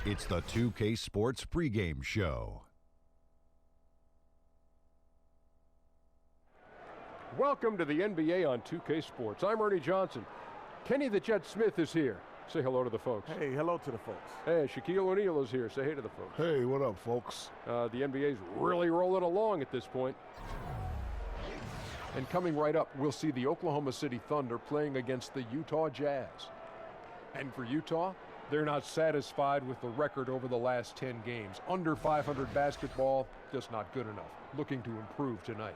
It's the 2K Sports Pregame Show. Welcome to the NBA on 2K Sports. I'm Ernie Johnson. Kenny the Jet Smith is here. Say hello to the folks. Hey, hello to the folks. Hey, Shaquille O'Neal is here. Say hey to the folks. Hey, what up, folks? The NBA's really rolling along at this point. And coming right up, we'll see the Oklahoma City Thunder playing against the Utah Jazz. And for Utah, they're not satisfied with the record over the last 10 games. Under 500 basketball, just not good enough. Looking to improve tonight.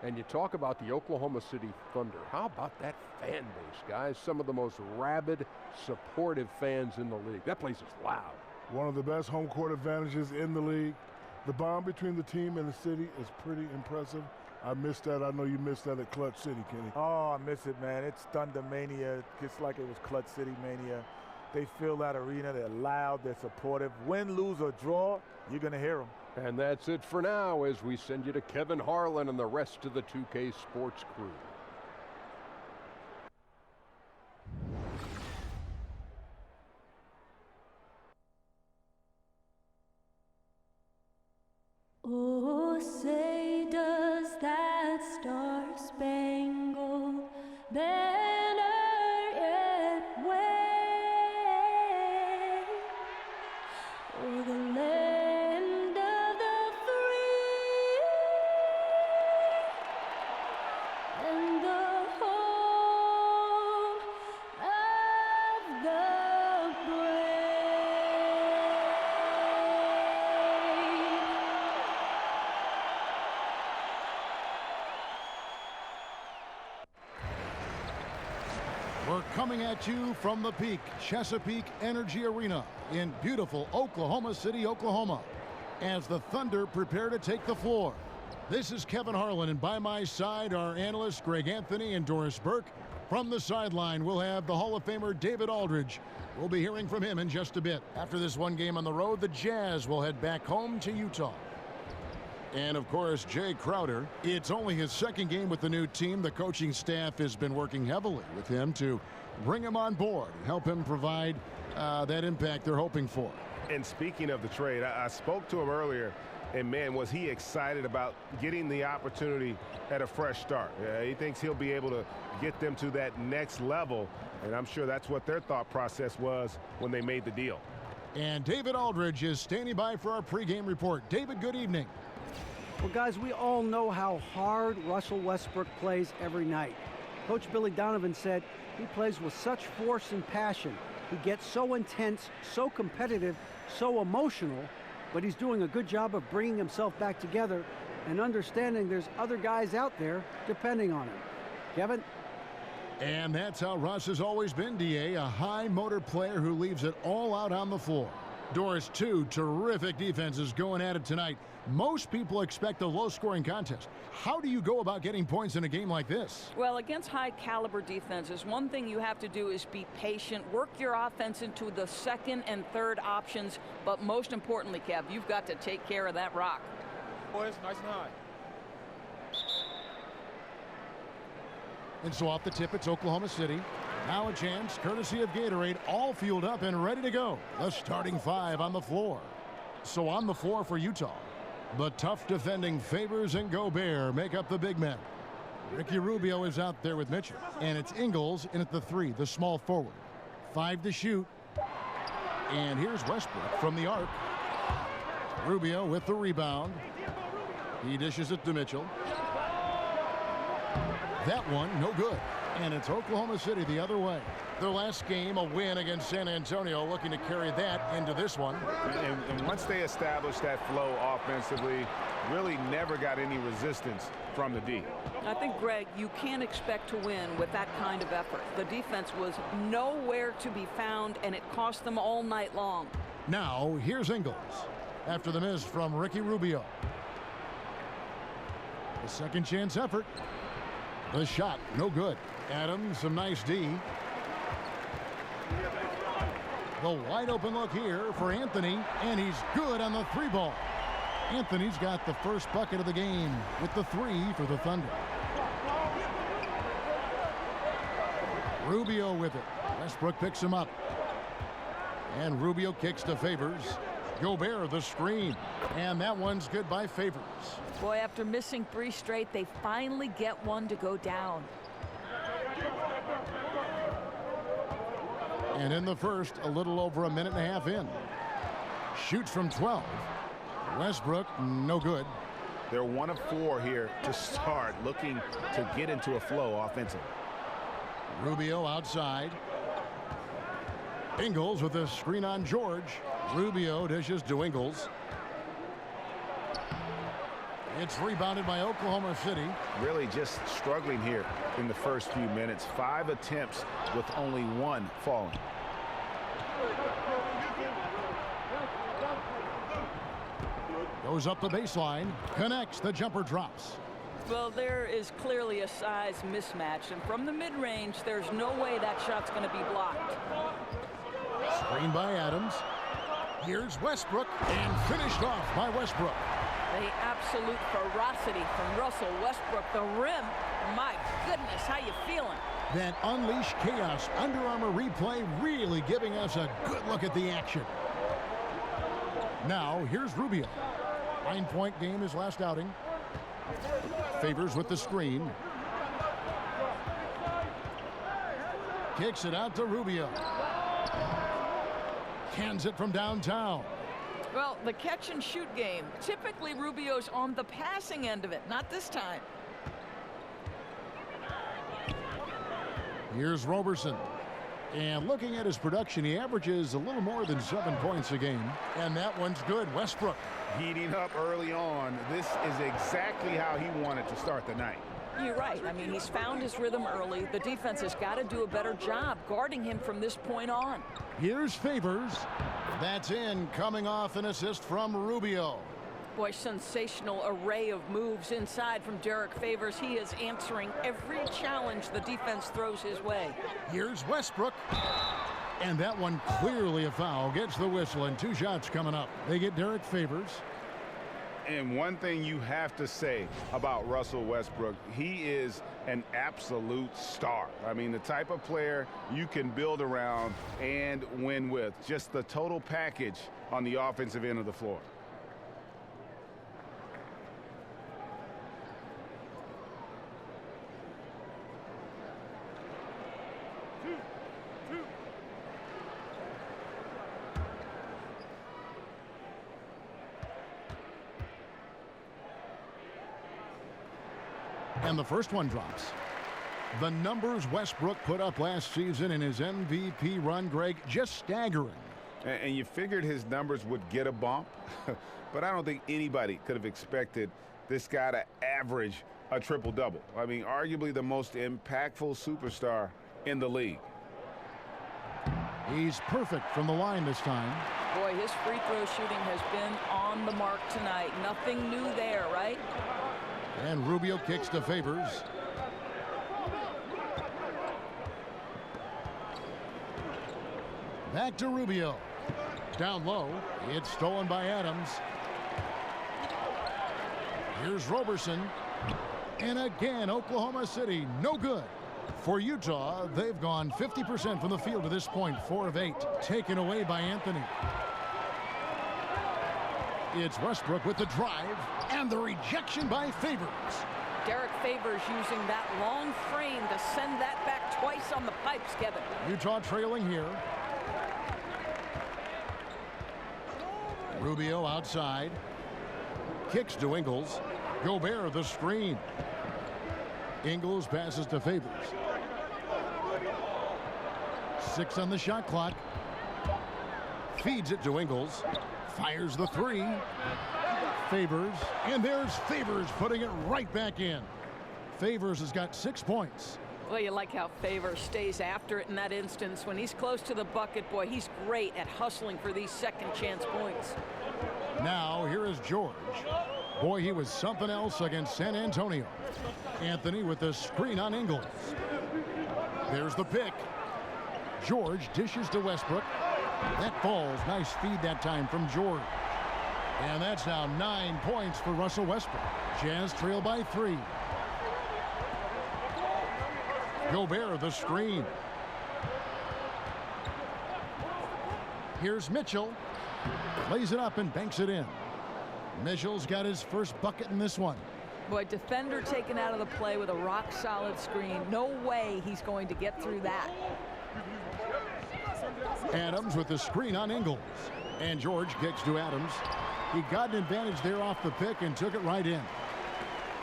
And you talk about the Oklahoma City Thunder. How about that fan base, guys? Some of the most rabid, supportive fans in the league. That place is loud. One of the best home court advantages in the league. The bond between the team and the city is pretty impressive. I missed that. I know you missed that at Clutch City, Kenny. Oh, I miss it, man. It's Thunder Mania, just like it was Clutch City Mania. They fill that arena. They're loud. They're supportive. Win, lose, or draw, you're going to hear them. And that's it for now as we send you to Kevin Harlan and the rest of the 2K Sports crew. Oh, say does that star-spangled banner yet wave o'er the land of the free and the home of the We're coming at you from the Peak Chesapeake Energy Arena in beautiful Oklahoma City, Oklahoma, as the Thunder prepare to take the floor. This is Kevin Harlan, and by my side are analysts Greg Anthony and Doris Burke. From the sideline, we'll have the Hall of Famer David Aldridge. We'll be hearing from him in just a bit. After this one game on the road, the Jazz will head back home to Utah. And, of course, Jay Crowder. It's only his second game with the new team. The coaching staff has been working heavily with him to bring him on board and help him provide that impact they're hoping for. And speaking of the trade, I spoke to him earlier, and, man, was he excited about getting the opportunity at a fresh start. He thinks he'll be able to get them to that next level, and I'm sure that's what their thought process was when they made the deal. And David Aldridge is standing by for our pregame report. David, good evening. Well, guys, we all know how hard Russell Westbrook plays every night. Coach Billy Donovan said he plays with such force and passion. He gets so intense, so competitive, so emotional, but he's doing a good job of bringing himself back together and understanding there's other guys out there depending on him. Kevin? And that's how Russ has always been, D.A., a high-motor player who leaves it all out on the floor. Doris, two terrific defenses going at it tonight. Most people expect a low-scoring contest. How do you go about getting points in a game like this? Well, against high-caliber defenses, one thing you have to do is be patient, work your offense into the second and third options, but most importantly, Kev, you've got to take care of that rock. Boys, nice and high. And so off the tip, it's Oklahoma City. Now a chance, courtesy of Gatorade, all fueled up and ready to go. The starting five on the floor. So on the floor for Utah, the tough defending Favors and Gobert make up the big men. Ricky Rubio is out there with Mitchell. And it's Ingles in at the three, the small forward. 5 to shoot. And here's Westbrook from the arc. Rubio with the rebound. He dishes it to Mitchell. That one, no good. And it's Oklahoma City the other way. Their last game, a win against San Antonio, looking to carry that into this one. And once they established that flow offensively, really never got any resistance from the D. I think, Greg, you can't expect to win with that kind of effort. The defense was nowhere to be found, and it cost them all night long. Now, here's Ingles after the miss from Ricky Rubio. The second chance effort. The shot, no good. Adams, some nice D. The wide open look here for Anthony, and he's good on the three ball. Anthony's got the first bucket of the game with the three for the Thunder. Rubio with it. Westbrook picks him up. And Rubio kicks to Favors. Gobert the screen. And that one's good by Favors. Boy, after missing 3 straight, they finally get one to go down. And in the first, a little over a minute and a half in. Shoots from 12. Westbrook, no good. They're 1 of 4 here to start, looking to get into a flow offensively. Rubio outside. Ingles with a screen on George. Rubio dishes to Ingles. It's rebounded by Oklahoma City. Really just struggling here in the first few minutes. 5 attempts with only 1 falling. Goes up the baseline. Connects. The jumper drops. Well, there is clearly a size mismatch. And from the mid-range, there's no way that shot's going to be blocked. Screen by Adams. Here's Westbrook. And finished off by Westbrook. The absolute ferocity from Russell Westbrook. The rim. My goodness, how you feeling? That Unleash Chaos Under Armour replay really giving us a good look at the action. Now, here's Rubio. 9-point game his last outing. Favors with the screen. Kicks it out to Rubio. Cans it from downtown. Well, the catch and shoot game. Typically, Rubio's on the passing end of it. Not this time. Here's Roberson. And looking at his production, he averages a little more than 7 points a game. And that one's good. Westbrook. Heating up early on. This is exactly how he wanted to start the night. You're right. I mean, he's found his rhythm early. The defense has got to do a better job guarding him from this point on. Here's Favors. That's in, coming off an assist from Rubio. Boy, sensational array of moves inside from Derek Favors. He is answering every challenge the defense throws his way. Here's Westbrook. And that one clearly a foul. Gets the whistle, and 2 shots coming up. They get Derek Favors. And one thing you have to say about Russell Westbrook, he is an absolute star. I mean, the type of player you can build around and win with. Just the total package on the offensive end of the floor. And the first one drops. The numbers Westbrook put up last season in his MVP run, Greg, just staggering. And you figured his numbers would get a bump, but I don't think anybody could have expected this guy to average a triple-double. I mean, arguably the most impactful superstar in the league. He's perfect from the line this time. Boy, his free throw shooting has been on the mark tonight. Nothing new there, right? And Rubio kicks to Favors. Back to Rubio. Down low. It's stolen by Adams. Here's Roberson. And again, Oklahoma City, no good. For Utah, they've gone 50% from the field to this point, 4 of 8. Taken away by Anthony. It's Westbrook with the drive and the rejection by Favors. Derek Favors using that long frame to send that back twice on the pipes, Kevin. Utah trailing here. Rubio outside. Kicks to Ingles. Gobert the screen. Ingles passes to Favors. 6 on the shot clock. Feeds it to Ingles. Fires the 3. Favors. And there's Favors putting it right back in. Favors has got 6 points. Well, you like how Favors stays after it in that instance. When he's close to the bucket, boy, he's great at hustling for these second chance points. Now, here is George. Boy, he was something else against San Antonio. Anthony with the screen on Ingles. There's the pick. George dishes to Westbrook. That falls. Nice feed that time from George. And that's now 9 points for Russell Westbrook. Jazz trail by 3. Gobert the screen. Here's Mitchell. Lays it up and banks it in. Mitchell's got his first bucket in this one. Boy, defender taken out of the play with a rock-solid screen. No way he's going to get through that. Adams with the screen on Ingles. And George kicks to Adams. He got an advantage there off the pick and took it right in.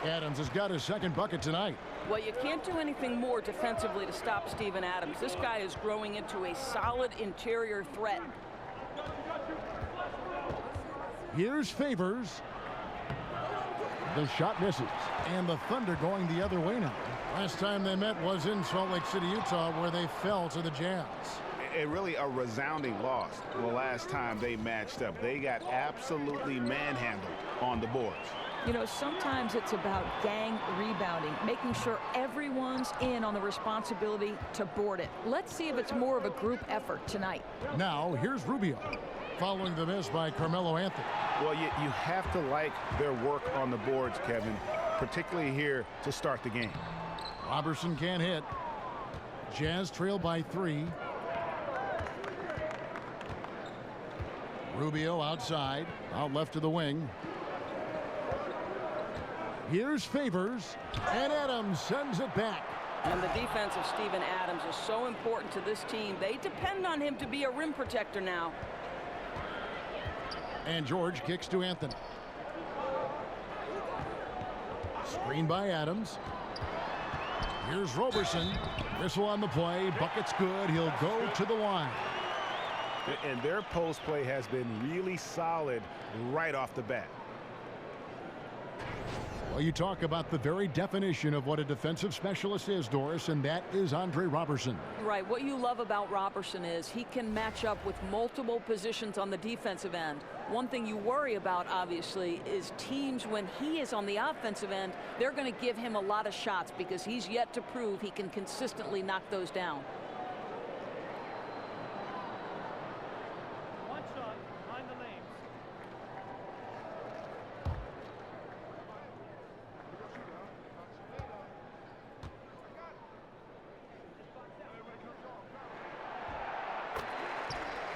Adams has got his second bucket tonight. Well, you can't do anything more defensively to stop Steven Adams. This guy is growing into a solid interior threat. Here's Favors. The shot misses. And the Thunder going the other way now. Last time they met was in Salt Lake City, Utah, where they fell to the Jazz. And really a resounding loss the last time they matched up. They got absolutely manhandled on the boards. You know, sometimes it's about gang rebounding, making sure everyone's in on the responsibility to board it. Let's see if it's more of a group effort tonight. Now, here's Rubio, following the miss by Carmelo Anthony. Well, you have to like their work on the boards, Kevin, particularly here to start the game. Robertson can't hit. Jazz trail by 3. Rubio outside, out left to the wing. Here's Favors, and Adams sends it back. And the defense of Steven Adams is so important to this team. They depend on him to be a rim protector now. And George kicks to Anthony. Screen by Adams. Here's Roberson. Missile on the play. Bucket's good. He'll go to the line. And their post play has been really solid right off the bat. Well, you talk about the very definition of what a defensive specialist is, Doris, and that is Andre Roberson. Right. What you love about Roberson is he can match up with multiple positions on the defensive end. One thing you worry about, obviously, is teams when he is on the offensive end, they're going to give him a lot of shots because he's yet to prove he can consistently knock those down.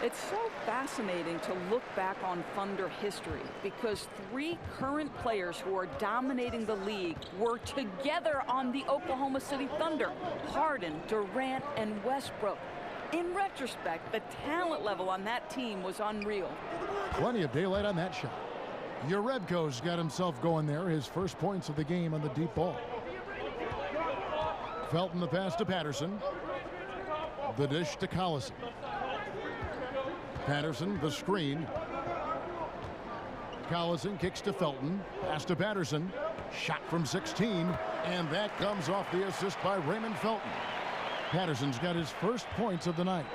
It's so fascinating to look back on Thunder history because 3 current players who are dominating the league were together on the Oklahoma City Thunder. Harden, Durant, and Westbrook. In retrospect, the talent level on that team was unreal. Plenty of daylight on that shot. Urebko's got himself going there, his first points of the game on the deep ball. Felton the pass to Patterson. The dish to Collison. Patterson, the screen. Collison kicks to Felton. Pass to Patterson. Shot from 16. And that comes off the assist by Raymond Felton. Patterson's got his first points of the night.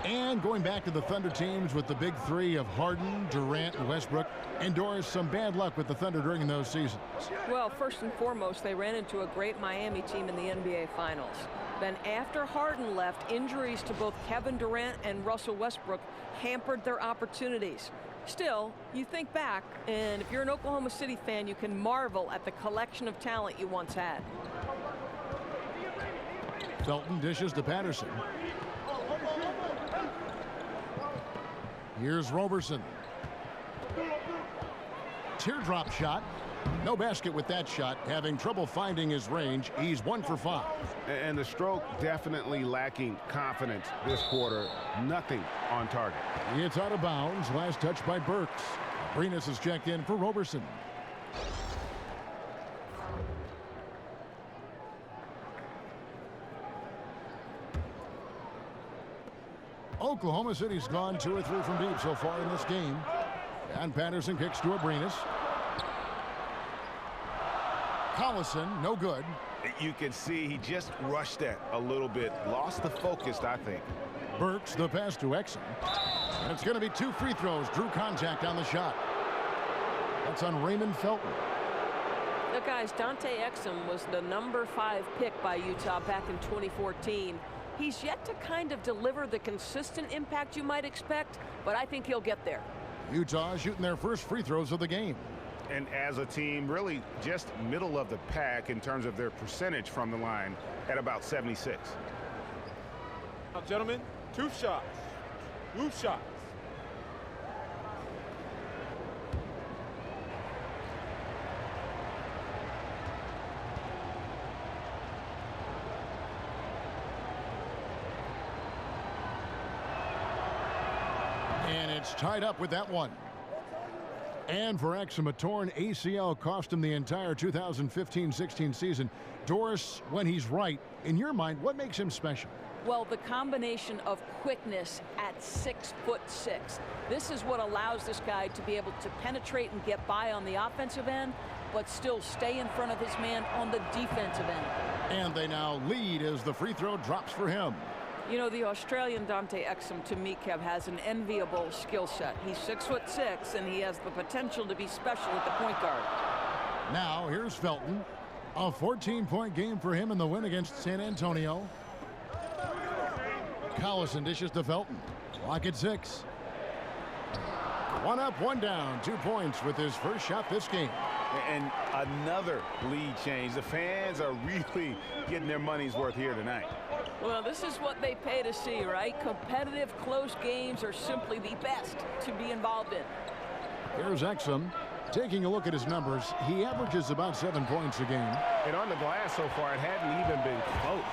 And going back to the Thunder teams with the big 3 of Harden, Durant, and Westbrook. And Doris, some bad luck with the Thunder during those seasons. Well, first and foremost, they ran into a great Miami team in the NBA Finals. Then after Harden left, injuries to both Kevin Durant and Russell Westbrook hampered their opportunities. Still, you think back, and if you're an Oklahoma City fan, you can marvel at the collection of talent you once had. Felton dishes to Patterson. Here's Roberson. Teardrop shot. No basket with that shot. Having trouble finding his range. He's 1 for 5. And the stroke definitely lacking confidence this quarter. Nothing on target. It's out of bounds. Last touch by Burks. Arenas is checked in for Roberson. Oklahoma City's gone 2 or 3 from deep so far in this game. And Patterson kicks to Arenas. Collison, no good. You can see he just rushed that a little bit. Lost the focus, I think. Burks, the pass to Exum. And it's going to be 2 free throws. Drew contact on the shot. That's on Raymond Felton. Look, guys, Dante Exum was the number 5 pick by Utah back in 2014. He's yet to kind of deliver the consistent impact you might expect, but I think he'll get there. Utah shooting their first free throws of the game. And as a team, really just middle of the pack in terms of their percentage from the line at about 76. Now, gentlemen, 2 shots. 2 shots. it's tied up with that one. And for Exum, a torn ACL cost him the entire 2015-16 season. Doris, when he's right, in your mind, what makes him special? Well, the combination of quickness at 6'6". This is what allows this guy to be able to penetrate and get by on the offensive end, but still stay in front of his man on the defensive end. And they now lead as the free throw drops for him. You know, the Australian Dante Exum, to me, Kev, has an enviable skill set. He's 6'6", and he has the potential to be special at the point guard. Now, here's Felton. A 14-point game for him in the win against San Antonio. Collison dishes to Felton. Clock at 6. 1 up, 1 down. 2 points with his first shot this game. And another lead change. The fans are really getting their money's worth here tonight. Well, this is what they pay to see, right? Competitive, close games are simply the best to be involved in. Here's Exum. Taking a look at his numbers, he averages about 7 points a game. And on the glass so far, it hadn't even been close.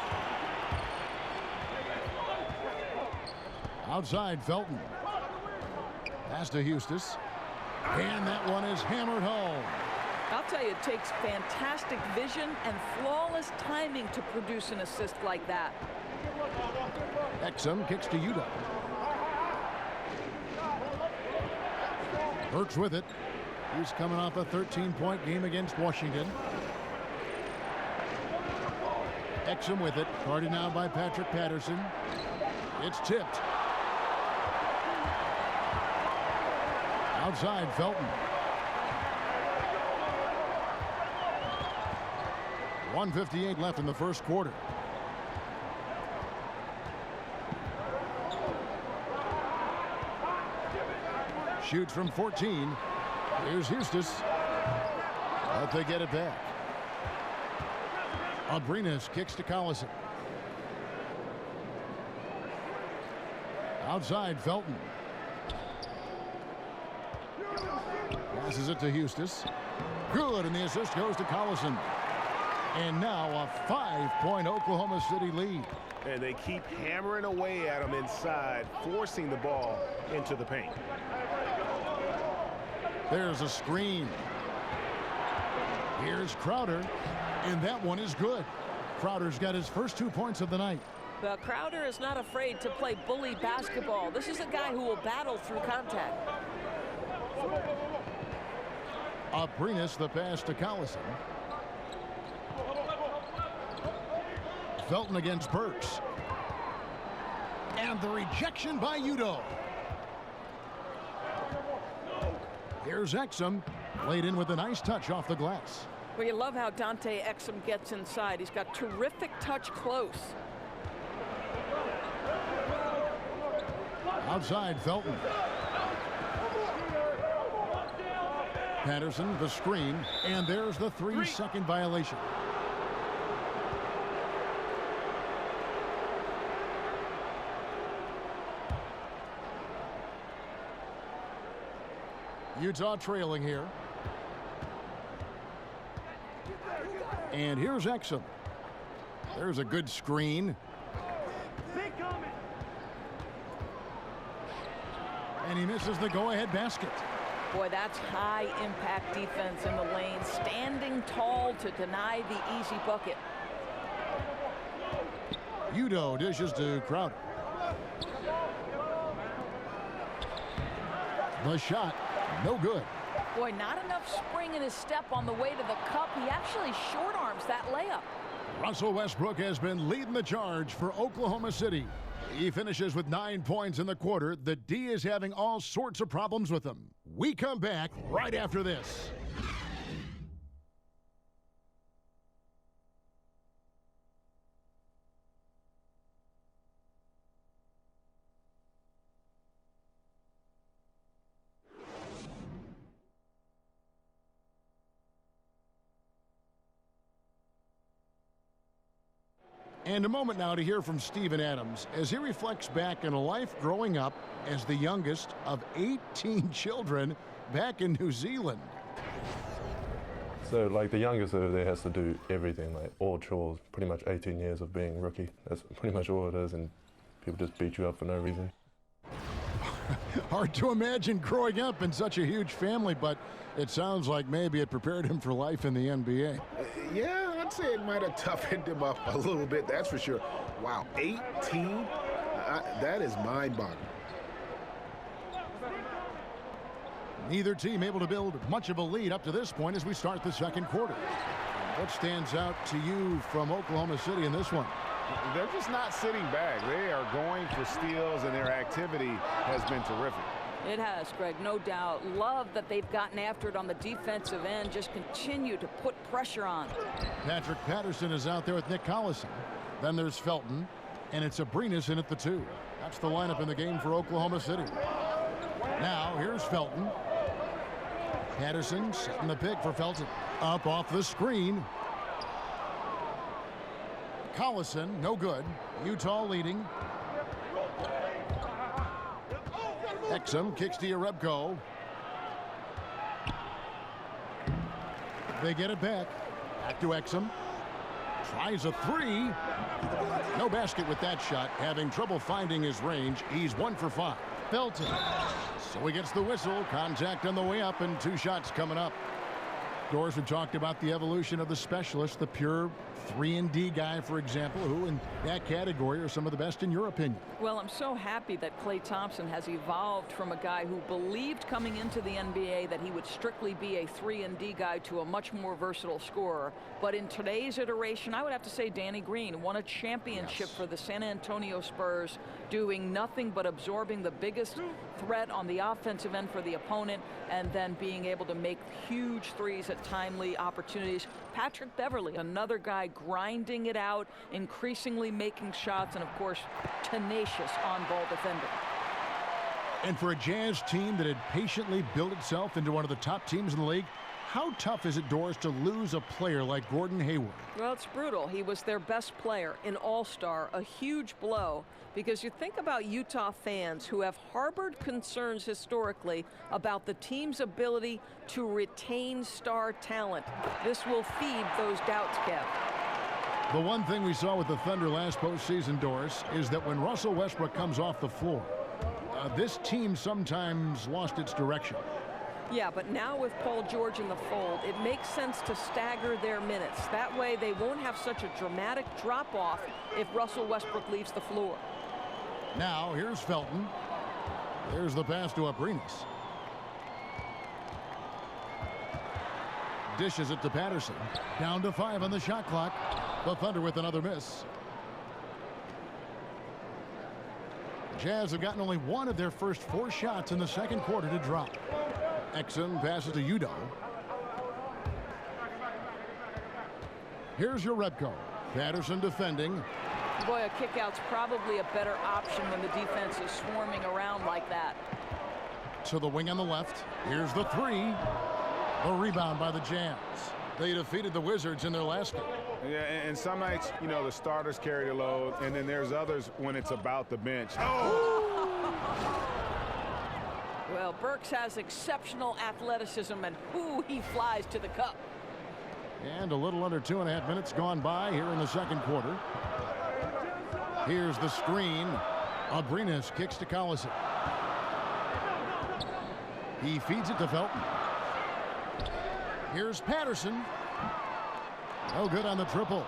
Outside, Felton. Pass to Eustis. And that one is hammered home. I'll tell you, it takes fantastic vision and flawless timing to produce an assist like that. Exum kicks to Udo. Burks with it. He's coming off a 13-point game against Washington. Exum with it. Guarded now by Patrick Patterson. It's tipped. Outside, Felton. 1:58 left in the first quarter. Shoots from 14. Here's Eustis. But they get it back. Abrinas kicks to Collison. Outside, Felton. Passes it to Eustis. Good, and the assist goes to Collison. And now a 5-point Oklahoma City lead. And they keep hammering away at him inside, forcing the ball into the paint. There's a screen. Here's Crowder, and that one is good. Crowder's got his first 2 points of the night. Well, Crowder is not afraid to play bully basketball. This is a guy who will battle through contact. Abrinas the pass to Collison. Felton against Burks. And the rejection by Udo. Here's Exum, laid in with a nice touch off the glass. Well, you love how Dante Exum gets inside. He's got terrific touch close. Outside, Felton. Patterson, the screen, and there's the 3-second violation. Utah trailing here. And here's Exum. There's a good screen. And he misses the go-ahead basket. Boy, that's high-impact defense in the lane, standing tall to deny the easy bucket. Udo dishes to Crowder. The shot, no good. Boy, not enough spring in his step on the way to the cup. He actually short arms that layup. Russell Westbrook has been leading the charge for Oklahoma City. He finishes with 9 points in the quarter. The D is having all sorts of problems with him. We come back right after this. And a moment now to hear from Steven Adams as he reflects back on a life growing up as the youngest of 18 children back in New Zealand. So, like, the youngest over there has to do everything, like all chores, pretty much 18 years of being rookie. That's pretty much all it is, and people just beat you up for no reason. Hard to imagine growing up in such a huge family, but it sounds like maybe it prepared him for life in the NBA. Yeah, I'd say it might have toughened him up a little bit, that's for sure. Wow, 18? That is mind-boggling. Neither team able to build much of a lead up to this point as we start the second quarter. What stands out to you from Oklahoma City in this one? They're just not sitting back. They are going for steals, and their activity has been terrific. It has, Greg, no doubt. Love that they've gotten after it on the defensive end. Just continue to put pressure on. Patrick Patterson is out there with Nick Collison. Then there's Felton, and it's Abrinas in at the 2. That's the lineup in the game for Oklahoma City. Now, here's Felton. Patterson setting the pick for Felton. Up off the screen. Collison, no good. Utah leading. Exum kicks to Yarebko. They get it back. Back to Exum. Tries a 3. No basket with that shot. Having trouble finding his range. He's 1 for 5. Felton. So he gets the whistle. Contact on the way up and 2 shots coming up. Doors have talked about the evolution of the specialist, the pure 3-and-D guy, for example, who in that category are some of the best in your opinion. Well, I'm so happy that Klay Thompson has evolved from a guy who believed coming into the NBA that he would strictly be a 3-and-D guy to a much more versatile scorer. But in today's iteration, I would have to say Danny Green won a championship for the San Antonio Spurs, doing nothing but absorbing the biggest threat on the offensive end for the opponent and then being able to make huge threes at timely opportunities. Patrick Beverley, another guy grinding it out, increasingly making shots, and of course tenacious on-ball defender. And for a Jazz team that had patiently built itself into one of the top teams in the league, how tough is it, Doris, to lose a player like Gordon Hayward? Well, it's brutal. He was their best player, an all-star, a huge blow, because you think about Utah fans who have harbored concerns historically about the team's ability to retain star talent. This will feed those doubts, Kev. The one thing we saw with the Thunder last postseason, Doris, is that when Russell Westbrook comes off the floor, this team sometimes lost its direction. Yeah, but now with Paul George in the fold, it makes sense to stagger their minutes. That way they won't have such a dramatic drop-off if Russell Westbrook leaves the floor. Now, here's Felton. There's the pass to Abrinas. Dishes it to Patterson. Down to 5 on the shot clock. The Thunder with another miss. Jazz have gotten only 1 of their first 4 shots in the second quarter to drop. Exum passes to Udo. Here's Yarebko. Patterson defending. Boy, a kick-out's probably a better option when the defense is swarming around like that. To the wing on the left. Here's the 3. A rebound by the Jazz. They defeated the Wizards in their last game. Yeah, and some nights, you know, the starters carry the load, and then there's others when it's about the bench. Oh! Well, Burks has exceptional athleticism, and he flies to the cup. And a little under 2.5 minutes gone by here in the second quarter. Here's the screen. Abrinas kicks to Collison. He feeds it to Felton. Here's Patterson. No good on the triple.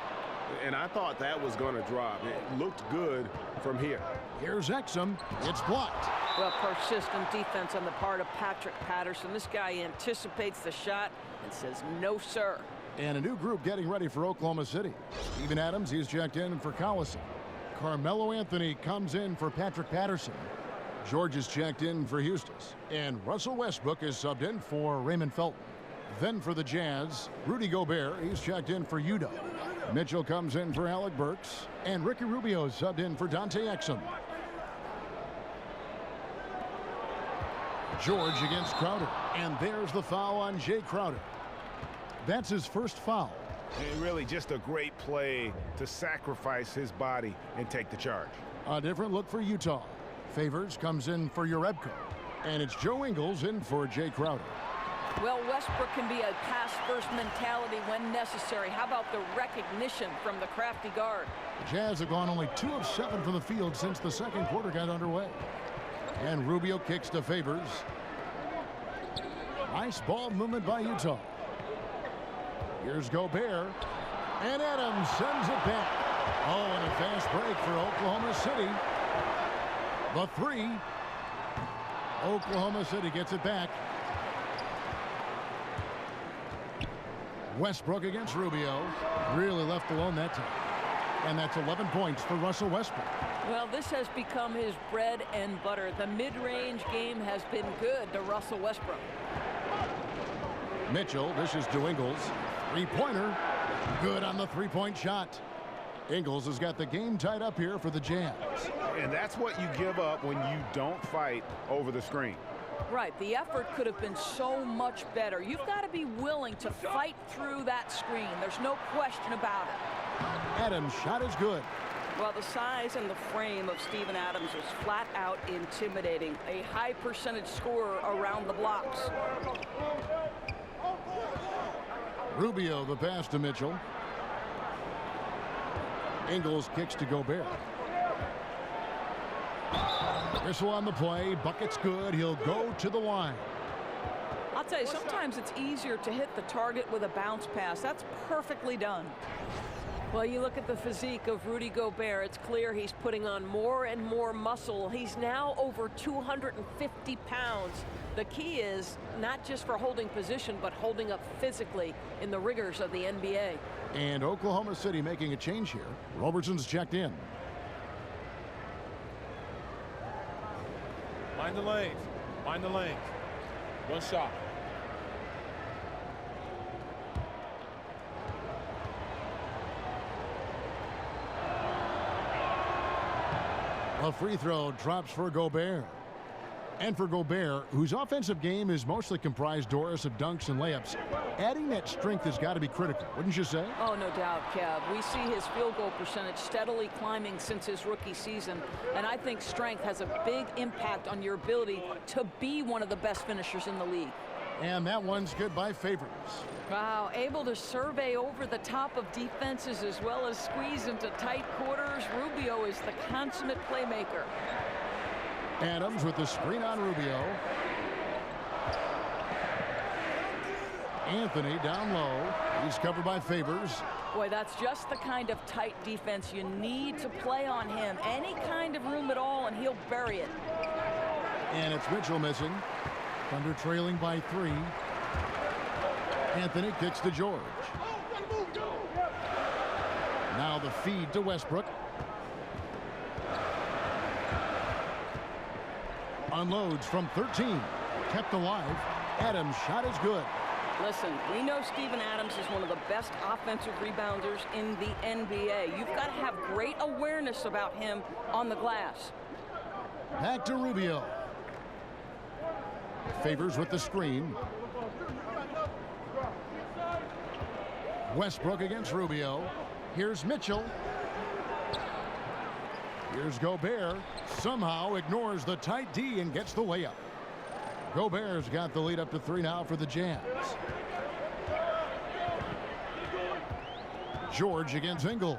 And I thought that was going to drop. It looked good from here. Here's Exum. It's blocked. Well, persistent defense on the part of Patrick Patterson. This guy anticipates the shot and says, no, sir. And a new group getting ready for Oklahoma City. Steven Adams, he's checked in for Collison. Carmelo Anthony comes in for Patrick Patterson. George is checked in for Eustis. And Russell Westbrook is subbed in for Raymond Felton. Then for the Jazz, Rudy Gobert, he's checked in for Udo. Mitchell comes in for Alec Burks. And Ricky Rubio subbed in for Dante Exum. George against Crowder. And there's the foul on Jay Crowder. That's his first foul. And really just a great play to sacrifice his body and take the charge. A different look for Utah. Favors comes in for Yarebko. And it's Joe Ingles in for Jay Crowder. Well, Westbrook can be a pass-first mentality when necessary. How about the recognition from the crafty guard? The Jazz have gone only 2 of 7 from the field since the second quarter got underway. And Rubio kicks to Favors. Nice ball movement by Utah. Here's Gobert. And Adams sends it back. Oh, and a fast break for Oklahoma City. The three. Oklahoma City gets it back. Westbrook against Rubio. Really left alone that time. And that's 11 points for Russell Westbrook. Well, this has become his bread and butter. The mid-range game has been good to Russell Westbrook. Mitchell dishes to Ingles. Three-pointer. Good on the three-point shot. Ingles has got the game tied up here for the Jazz. And that's what you give up when you don't fight over the screen. Right, the effort could have been so much better. You've got to be willing to fight through that screen. There's no question about it. Adams' shot is good. Well, the size and the frame of Steven Adams was flat out intimidating. A high percentage scorer around the blocks. Rubio the pass to Mitchell. Ingles kicks to Gobert. Whistle on the play. Bucket's good. He'll go to the line. I'll tell you, sometimes it's easier to hit the target with a bounce pass. That's perfectly done. Well, you look at the physique of Rudy Gobert, it's clear he's putting on more and more muscle. He's now over 250 pounds. The key is not just for holding position, but holding up physically in the rigors of the NBA. And Oklahoma City making a change here. Robertson's checked in. Mind the lanes. Mind the lanes. One shot. A free throw drops for Gobert. And for Gobert, whose offensive game is mostly comprised, Doris, of dunks and layups, adding that strength has got to be critical, wouldn't you say? Oh, no doubt, Kev. We see his field goal percentage steadily climbing since his rookie season, and I think strength has a big impact on your ability to be one of the best finishers in the league. And that one's good by Favors. Wow, able to survey over the top of defenses as well as squeeze into tight quarters. Rubio is the consummate playmaker. Adams with the screen on Rubio. Anthony down low. He's covered by Favors. Boy, that's just the kind of tight defense you need to play on him. Any kind of room at all, and he'll bury it. And it's Mitchell missing. Thunder trailing by 3. Anthony kicks to George. Now the feed to Westbrook. Unloads from 13. Kept alive. Adams' shot is good. Listen, we know Steven Adams is one of the best offensive rebounders in the NBA. You've got to have great awareness about him on the glass. Back to Rubio. Favors with the screen. Westbrook against Rubio. Here's Mitchell. Here's Gobert. Somehow ignores the tight D and gets the layup. Gobert's got the lead up to 3 now for the Jazz. George against Ingles.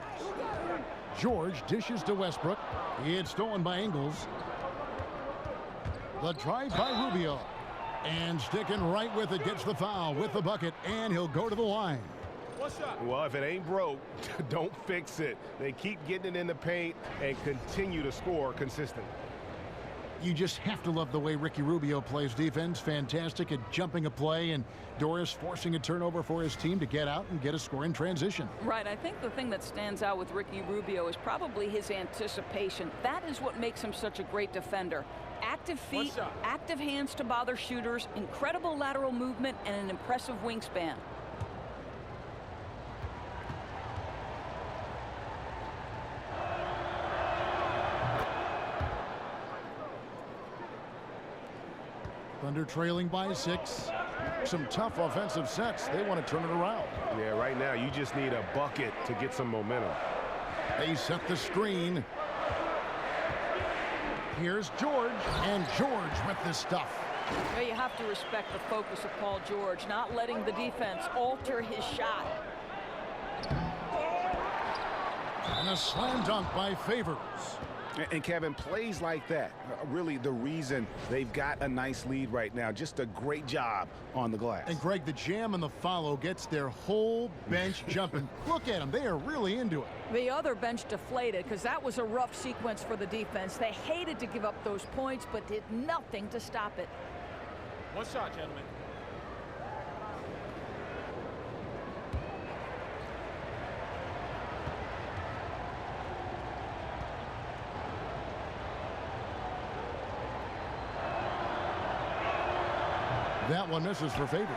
George dishes to Westbrook. It's stolen by Ingles. The drive by Rubio. And sticking right with it, gets the foul with the bucket, and he'll go to the line. Well, if it ain't broke, don't fix it. They keep getting it in the paint and continue to score consistently. You just have to love the way Ricky Rubio plays defense. Fantastic at jumping a play, and Doris forcing a turnover for his team to get out and get a score in transition. Right. I think the thing that stands out with Ricky Rubio is probably his anticipation. That is what makes him such a great defender. Active feet, active hands to bother shooters, incredible lateral movement, and an impressive wingspan. Thunder trailing by 6. Some tough offensive sets. They want to turn it around. Yeah, right now you just need a bucket to get some momentum. They set the screen. Here's George, and George with the stuff. Well, you have to respect the focus of Paul George, not letting the defense alter his shot. And a slam dunk by Favors. And Kevin, plays like that, really the reason they've got a nice lead right now. Just a great job on the glass. And Greg, the jam and the follow gets their whole bench jumping. Look at them. They are really into it. The other bench deflated because that was a rough sequence for the defense. They hated to give up those points, but did nothing to stop it. One shot, gentlemen. That one misses for Favors.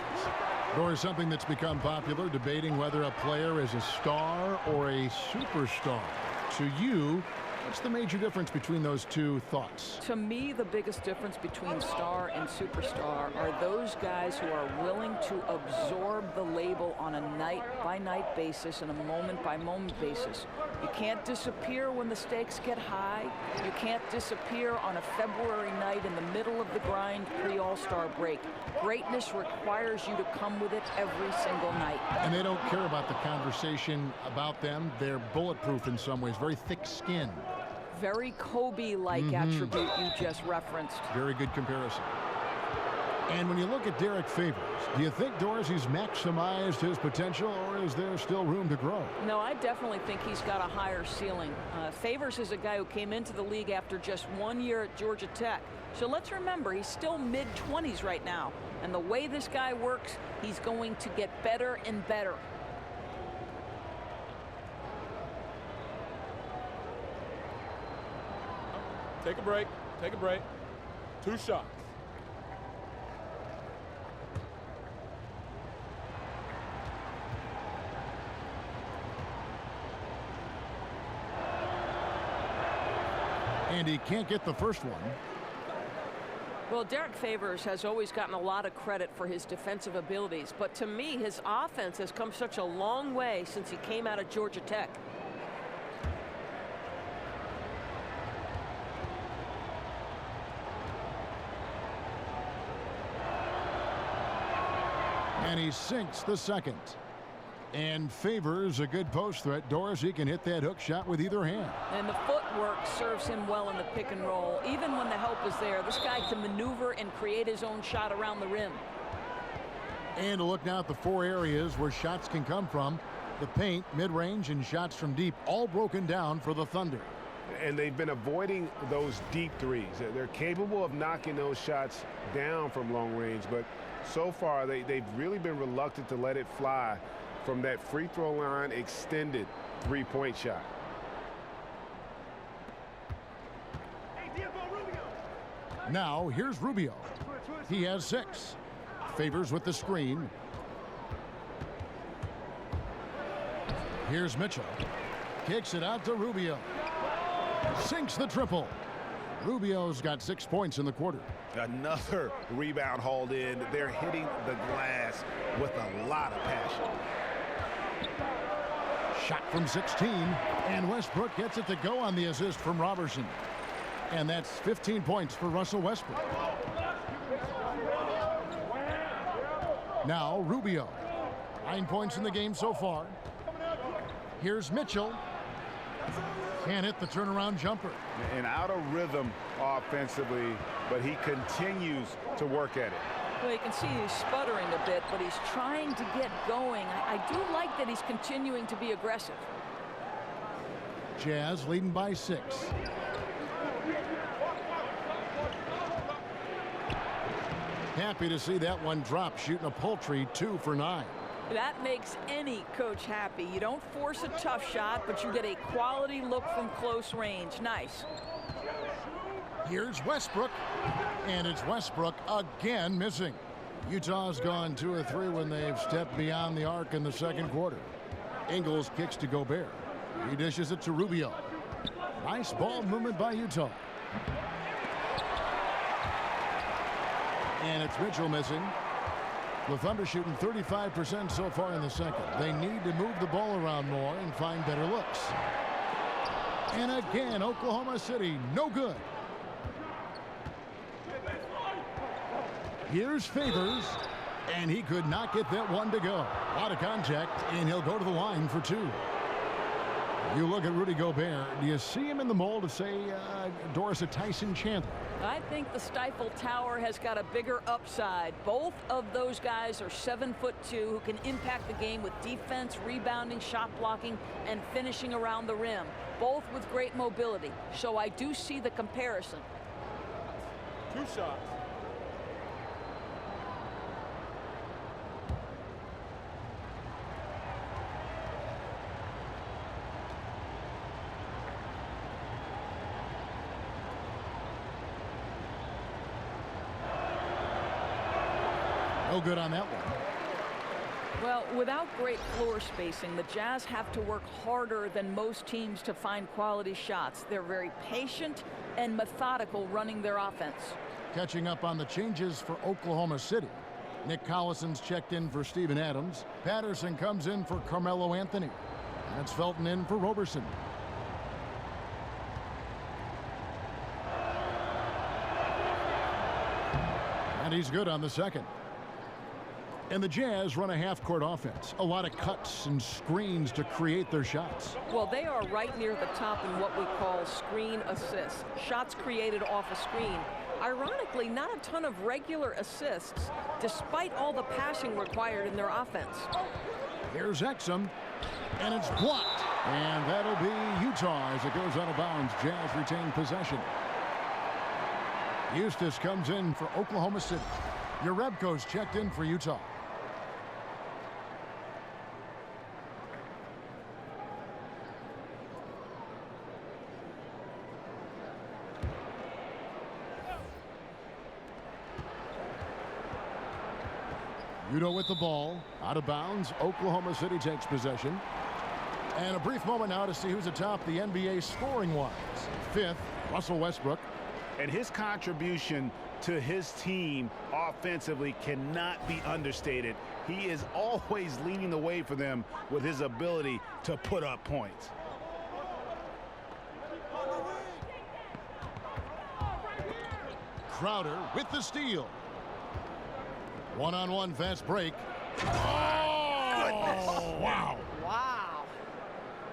Or something that's become popular, debating whether a player is a star or a superstar. To you, what's the major difference between those two thoughts? To me, the biggest difference between star and superstar are those guys who are willing to absorb the label on a night-by-night basis and a moment-by-moment basis. You can't disappear when the stakes get high. You can't disappear on a February night in the middle of the grind pre-All-Star break. Greatness requires you to come with it every single night. And they don't care about the conversation about them. They're bulletproof in some ways, very thick-skinned. Very Kobe-like attribute you just referenced. Very good comparison. And when you look at Derek Favors, do you think Dorsey's maximized his potential, or is there still room to grow? No, I definitely think he's got a higher ceiling. Favors is a guy who came into the league after just 1 year at Georgia Tech. So let's remember, he's still mid-20s right now. And the way this guy works, he's going to get better and better. Take a break. Take a break. 2 shots. And he can't get the first one. Well, Derek Favors has always gotten a lot of credit for his defensive abilities, but to me, his offense has come such a long way since he came out of Georgia Tech. And he sinks the second. And Favors a good post threat. Dorsey can hit that hook shot with either hand. And the footwork serves him well in the pick and roll. Even when the help is there, this guy can maneuver and create his own shot around the rim. And a look now at the 4 areas where shots can come from. The paint, mid-range, and shots from deep, all broken down for the Thunder. And they've been avoiding those deep threes. They're capable of knocking those shots down from long range, but so far they've really been reluctant to let it fly from that free throw line extended three-point shot. Now here's Rubio. He has 6. Favors with the screen. Here's Mitchell. Kicks it out to Rubio. Sinks the triple. Rubio's got 6 points in the quarter. Another rebound hauled in. They're hitting the glass with a lot of passion. Shot from 16, and Westbrook gets it to go on the assist from Robertson. And that's 15 points for Russell Westbrook. Now Rubio. 9 points in the game so far. Here's Mitchell. Can't hit the turnaround jumper. And out of rhythm offensively, but he continues to work at it. Well, you can see he's sputtering a bit, but he's trying to get going. I do like that he's continuing to be aggressive. Jazz leading by 6. Happy to see that one drop, shooting a paltry 2 for 9. That makes any coach happy. You don't force a tough shot, but you get a quality look from close range. Nice. Here's Westbrook, and it's Westbrook again missing. Utah's gone 2 or 3 when they've stepped beyond the arc in the second quarter. Ingles kicks to Gobert. He dishes it to Rubio. Nice ball movement by Utah. And it's Mitchell missing. The Thunder shooting 35% so far in the second. They need to move the ball around more and find better looks. And again, Oklahoma City, no good. Here's Favors, and he could not get that one to go. Out of contact, and he'll go to the line for 2. You look at Rudy Gobert. Do you see him in the mold of, say, Doris Tyson Chandler? I think the Stifle Tower has got a bigger upside. Both of those guys are 7'2", who can impact the game with defense, rebounding, shot blocking, and finishing around the rim. Both with great mobility. So I do see the comparison. 2 shots. No good on that one. Well, without great floor spacing, the Jazz have to work harder than most teams to find quality shots. They're very patient and methodical running their offense. Catching up on the changes for Oklahoma City. Nick Collison's checked in for Steven Adams. Patterson comes in for Carmelo Anthony. That's Felton in for Roberson. And he's good on the second. And the Jazz run a half-court offense. A lot of cuts and screens to create their shots. Well, they are right near the top in what we call screen assists. Shots created off a screen. Ironically, not a ton of regular assists, despite all the passing required in their offense. Here's Exum, and it's blocked. And that'll be Utah as it goes out of bounds. Jazz retain possession. Eustace comes in for Oklahoma City. Urebko's checked in for Utah. Udo with the ball, out of bounds. Oklahoma City takes possession. And a brief moment now to see who's atop the NBA scoring-wise. 5th, Russell Westbrook. And his contribution to his team offensively cannot be understated. He is always leading the way for them with his ability to put up points. Crowder with the steal. One-on-one fast break. Oh! Goodness. Wow. Wow.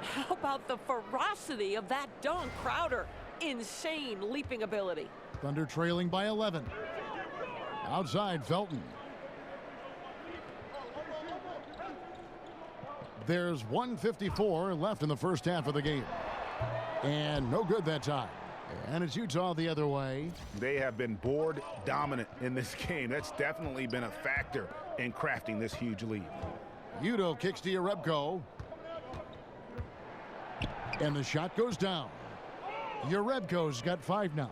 How about the ferocity of that dunk, Crowder? Insane leaping ability. Thunder trailing by 11. Outside, Felton. There's 1:54 left in the first half of the game. And no good that time. And it's Utah the other way. They have been board dominant in this game. That's definitely been a factor in crafting this huge lead. Udo kicks to Urebko. And the shot goes down. Urebko's got 5 now.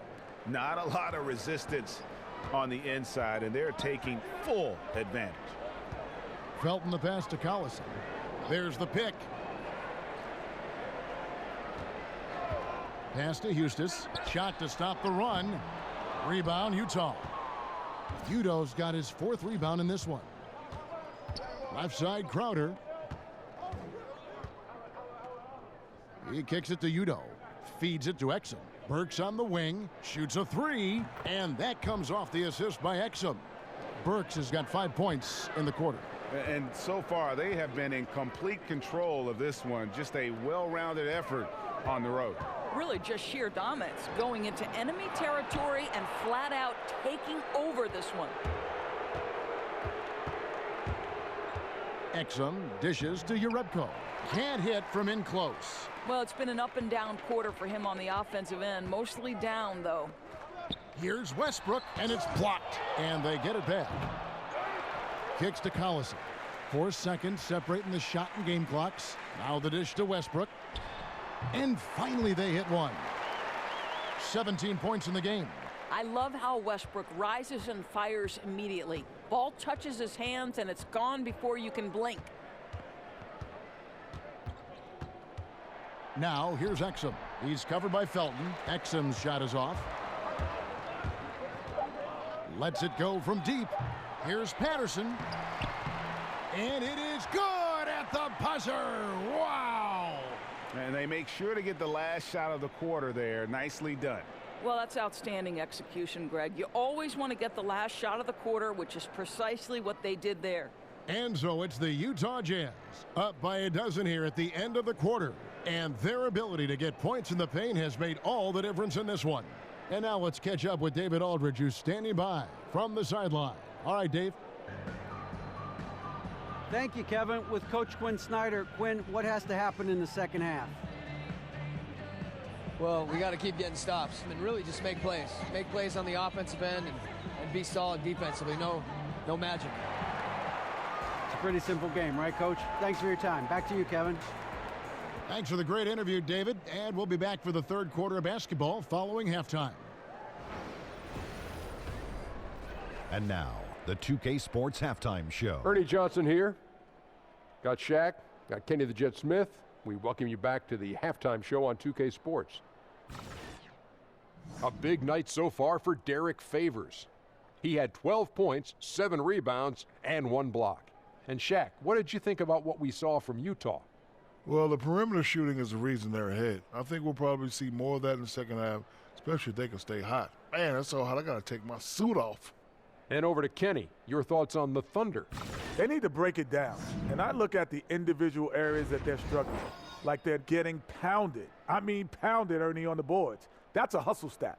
Not a lot of resistance on the inside, and they're taking full advantage. Felton the pass to Collison. There's the pick. Pass to Eustace. Shot to stop the run. Rebound, Utah. Udo's got his 4th rebound in this one. Left side, Crowder. He kicks it to Udo. Feeds it to Exum. Burks on the wing. Shoots a 3. And that comes off the assist by Exum. Burks has got 5 points in the quarter. And so far, they have been in complete control of this one. Just a well-rounded effort on the road. Really just sheer dominance, going into enemy territory and flat out taking over this one. Exum dishes to Urebko. Can't hit from in close. Well, it's been an up and down quarter for him on the offensive end, mostly down though. Here's Westbrook, and it's blocked, and they get it back. Kicks to Collison. 4 seconds separating the shot and game clocks. Now the dish to Westbrook. And finally they hit one. 17 points in the game. I love how Westbrook rises and fires immediately. Ball touches his hands and it's gone before you can blink. Now here's Exum. He's covered by Felton. Exum's shot is off. Lets it go from deep. Here's Patterson. And it is good at the buzzer. Wow. And they make sure to get the last shot of the quarter there. Nicely done. Well, that's outstanding execution, Greg. You always want to get the last shot of the quarter, which is precisely what they did there. And so it's the Utah Jazz up by a dozen here at the end of the quarter. And their ability to get points in the paint has made all the difference in this one. And now let's catch up with David Aldridge, who's standing by from the sideline. All right, Dave. Thank you, Kevin. With Coach Quinn Snyder, Quinn, what has to happen in the second half? Well, we got to keep getting stops and really just make plays. Make plays on the offensive end and be solid defensively. No magic. It's a pretty simple game, right, Coach? Thanks for your time. Back to you, Kevin. Thanks for the great interview, David. And we'll be back for the third quarter of basketball following halftime. And now, the 2K Sports Halftime Show. Ernie Johnson here. Got Shaq, got Kenny the Jet Smith. We welcome you back to the halftime show on 2K Sports. A big night so far for Derek Favors. He had 12 points, 7 rebounds, and 1 block. And Shaq, what did you think about what we saw from Utah? Well, the perimeter shooting is the reason they're ahead. I think we'll probably see more of that in the second half, especially if they can stay hot. Man, that's so hot, I got to take my suit off. And over to Kenny, your thoughts on the Thunder? They need to break it down. And I look at the individual areas that they're struggling, like they're getting pounded. I mean pounded, Ernie, on the boards. That's a hustle stat.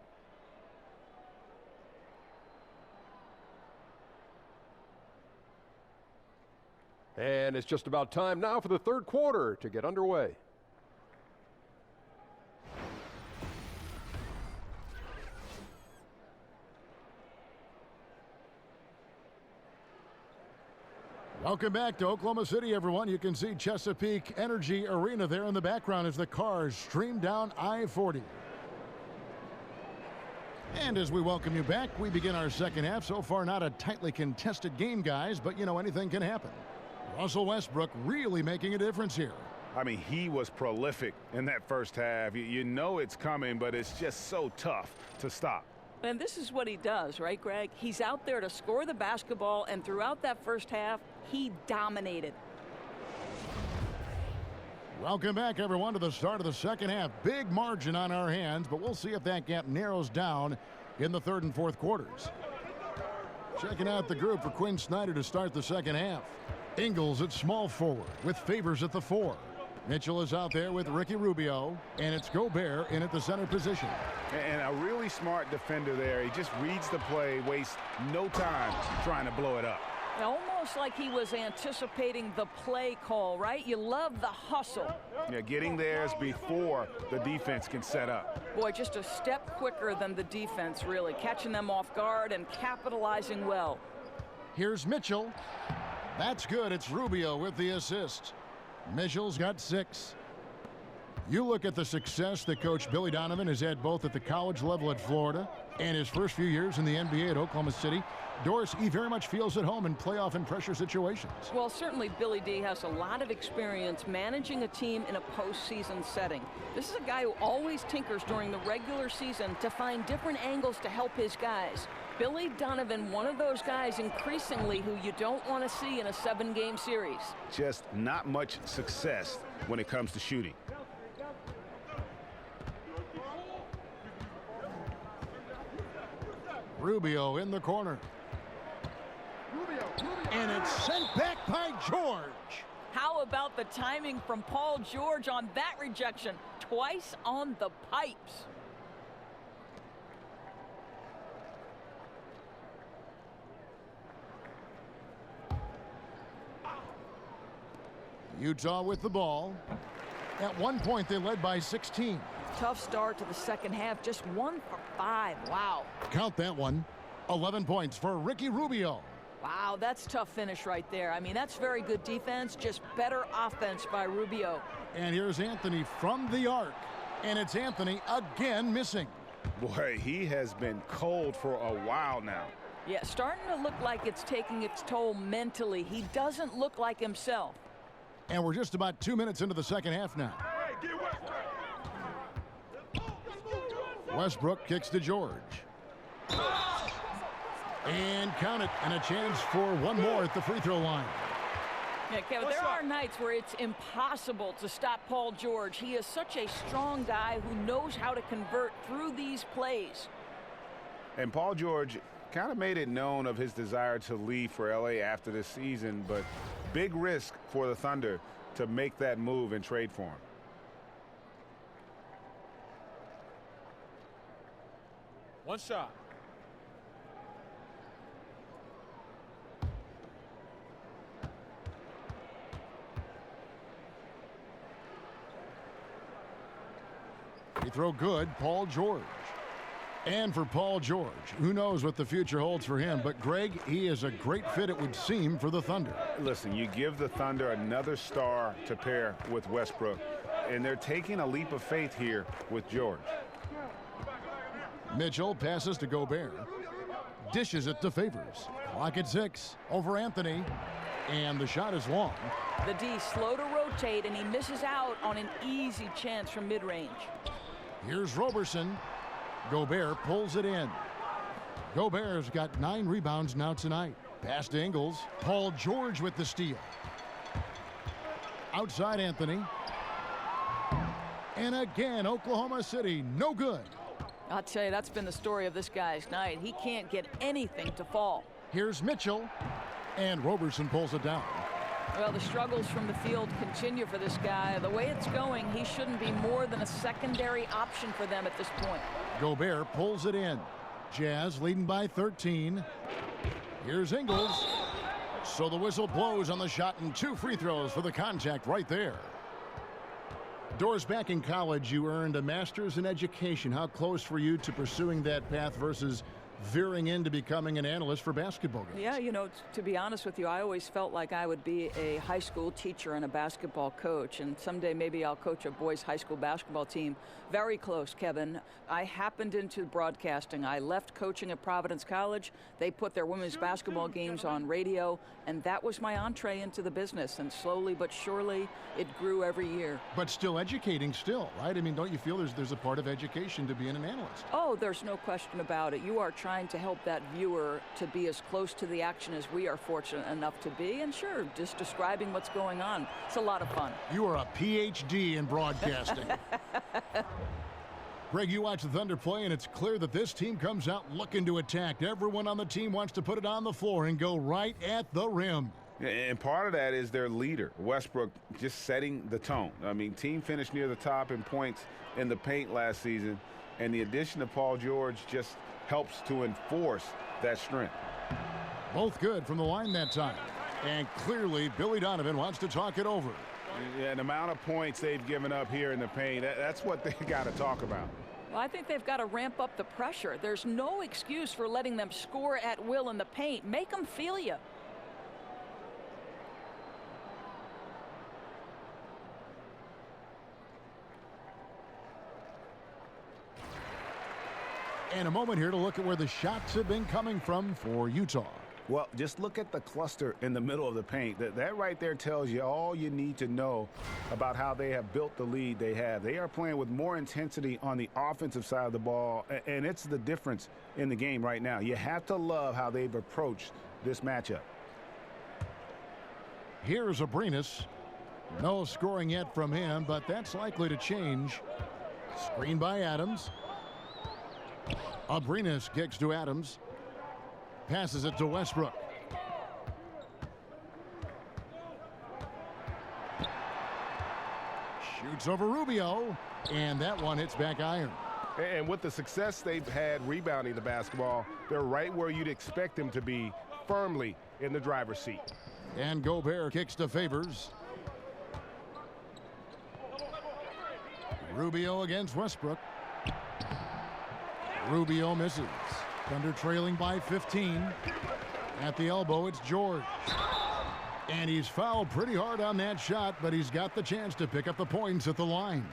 And it's just about time now for the third quarter to get underway. Welcome back to Oklahoma City, everyone. You can see Chesapeake Energy Arena there in the background as the cars stream down I-40. And as we welcome you back, we begin our second half. So far, not a tightly contested game, guys, but, anything can happen. Russell Westbrook really making a difference here. I mean, he was prolific in that first half. You know it's coming, but it's just so tough to stop. And this is what he does, right, Greg? He's out there to score the basketball, and throughout that first half, he dominated. Welcome back, everyone, to the start of the second half. Big margin on our hands, but we'll see if that gap narrows down in the third and fourth quarters. Checking out the group for Quinn Snyder to start the second half. Ingles at small forward with Favors at the 4. Mitchell is out there with Ricky Rubio, and it's Gobert in at the center position. And a really smart defender there. He just reads the play, wastes no time trying to blow it up. Almost like he was anticipating the play call, right? You love the hustle. Yeah, getting theirs before the defense can set up. Boy, just a step quicker than the defense, really. Catching them off guard and capitalizing well. Here's Mitchell. That's good. It's Rubio with the assist. Mitchell's got 6. You look at the success that Coach Billy Donovan has had both at the college level at Florida and his first few years in the NBA at Oklahoma City. Doris, he very much feels at home in playoff and pressure situations. Well, certainly Billy D has a lot of experience managing a team in a postseason setting. This is a guy who always tinkers during the regular season to find different angles to help his guys. Billy Donovan, one of those guys increasingly who you don't want to see in a 7-game series. Just not much success when it comes to shooting. Rubio in the corner. And it's sent back by George. How about the timing from Paul George on that rejection? Twice on the pipes. Utah with the ball. At one point, they led by 16. Tough start to the second half, just 1 for 5. Wow. Count that one. 11 points for Ricky Rubio. Wow, that's tough finish right there. I mean, that's very good defense, just better offense by Rubio. And here's Anthony from the arc. And it's Anthony again missing. Boy, he has been cold for a while now. Yeah, starting to look like it's taking its toll mentally. He doesn't look like himself. And we're just about 2 minutes into the second half now. Westbrook kicks to George. And count it, and a chance for one more at the free throw line. Yeah, Kevin, there are nights where it's impossible to stop Paul George. He is such a strong guy who knows how to convert through these plays. And Paul George kind of made it known of his desire to leave for LA after this season, but big risk for the Thunder to make that move and trade for him. One shot. Free throw good, Paul George. And for Paul George, who knows what the future holds for him, but Greg, he is a great fit, it would seem, for the Thunder. Listen, you give the Thunder another star to pair with Westbrook, and they're taking a leap of faith here with George. Mitchell passes to Gobert. Dishes it to Favors. Clock at 6 over Anthony. And the shot is long. The D slow to rotate, and he misses out on an easy chance from mid-range. Here's Roberson. Gobert pulls it in. Gobert's got 9 rebounds now tonight. Pass to Ingles. Paul George with the steal. Outside Anthony. And again, Oklahoma City, no good. I'll tell you, that's been the story of this guy's night. He can't get anything to fall. Here's Mitchell. And Roberson pulls it down. Well, the struggles from the field continue for this guy. The way it's going, he shouldn't be more than a secondary option for them at this point. Gobert pulls it in. Jazz leading by 13. Here's Ingles. So the whistle blows on the shot, and 2 free throws for the contact right there. Doors, back in college, you earned a master's in education. How close were you to pursuing that path versus veering into becoming an analyst for basketball games? Yeah, you know, to be honest with you, I always felt like I would be a high school teacher and a basketball coach, and someday maybe I'll coach a boys high school basketball team. Very close, Kevin. I happened into broadcasting. I left coaching at Providence College. They put their women's basketball games on radio, and that was my entree into the business, and slowly but surely it grew every year. But still educating still, right? I mean, don't you feel there's a part of education to being an analyst? Oh, there's no question about it. You are trying to help that viewer to be as close to the action as we are fortunate enough to be, and sure, just describing what's going on. It's a lot of fun. You are a PhD in broadcasting. Greg, you watch the Thunder play, and it's clear that this team comes out looking to attack. Everyone on the team wants to put it on the floor and go right at the rim. And part of that is their leader, Westbrook, just setting the tone. I mean, team finished near the top in points in the paint last season, and the addition of Paul George just helps to enforce that strength. Both good from the line that time. And clearly, Billy Donovan wants to talk it over. Yeah, the amount of points they've given up here in the paint, that's what they got to talk about. Well, I think they've got to ramp up the pressure. There's no excuse for letting them score at will in the paint. Make them feel you. And a moment here to look at where the shots have been coming from for Utah. Well, just look at the cluster in the middle of the paint. That right there tells you all you need to know about how they have built the lead they have. They are playing with more intensity on the offensive side of the ball, and it's the difference in the game right now. You have to love how they've approached this matchup. Here's Abrinas. No scoring yet from him, but that's likely to change. Screen by Adams. Abrinas kicks to Adams. Passes it to Westbrook. Shoots over Rubio, and that one hits back iron. And with the success they've had rebounding the basketball, they're right where you'd expect them to be, firmly in the driver's seat. And Gobert kicks to Favors. Rubio against Westbrook. Rubio misses. Thunder trailing by 15. At the elbow, it's George. And he's fouled pretty hard on that shot, but he's got the chance to pick up the points at the line.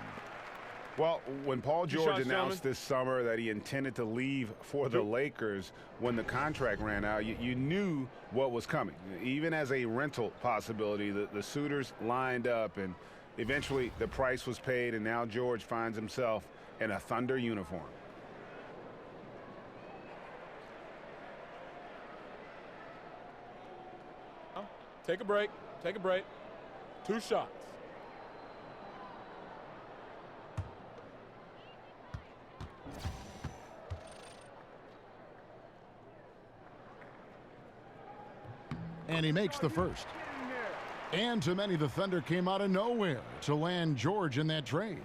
Well, when Paul George announced this summer that he intended to leave for the Lakers when the contract ran out, you knew what was coming. Even as a rental possibility, the suitors lined up, and eventually the price was paid, and now George finds himself in a Thunder uniform. Take a break. Take a break. 2 shots. And he makes the first. And to many, the Thunder came out of nowhere to land George in that trade.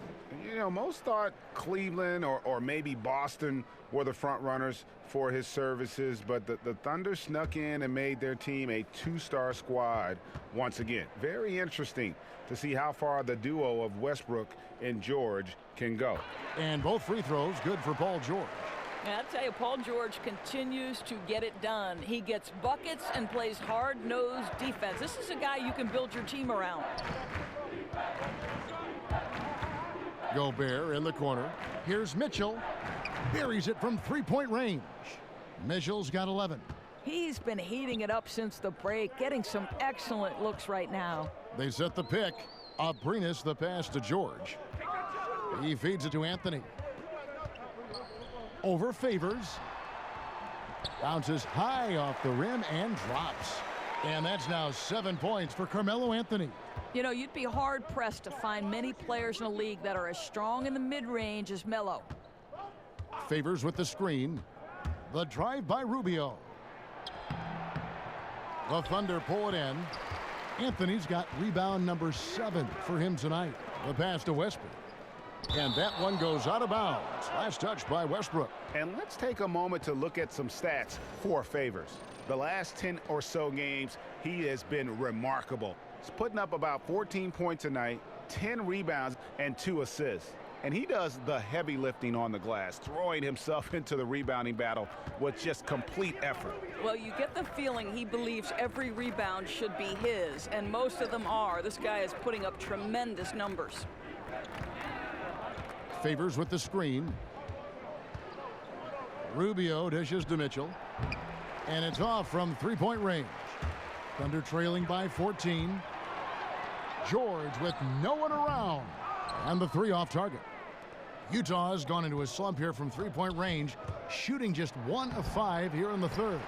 You know, most thought Cleveland or maybe Boston were the front runners for his services, but the Thunder snuck in and made their team a 2-star squad once again. Very interesting to see how far the duo of Westbrook and George can go. And both free throws good for Paul George. And I'll tell you, Paul George continues to get it done. He gets buckets and plays hard-nosed defense. This is a guy you can build your team around. Gobert in the corner. Here's Mitchell. Buries it from three-point range. Mitchell's got 11. He's been heating it up since the break, getting some excellent looks right now. They set the pick. Abrinas the pass to George. He feeds it to Anthony. Over Favors. Bounces high off the rim and drops. And that's now 7 points for Carmelo Anthony. You know, you'd be hard-pressed to find many players in the league that are as strong in the mid-range as Melo. Favors with the screen. The drive by Rubio. The Thunder pull it in. Anthony's got rebound number 7 for him tonight. The pass to Westbrook. And that one goes out of bounds. Last touch by Westbrook. And let's take a moment to look at some stats for Favors. The last 10 or so games, he has been remarkable. He's putting up about 14 points a night, 10 rebounds, and 2 assists. And he does the heavy lifting on the glass, throwing himself into the rebounding battle with just complete effort. Well, you get the feeling he believes every rebound should be his, and most of them are. This guy is putting up tremendous numbers. Favors with the screen. Rubio dishes to Mitchell. And it's off from three-point range. Thunder trailing by 14. George with no one around. And the 3 off target. Utah has gone into a slump here from three-point range, shooting just 1 of 5 here in the third.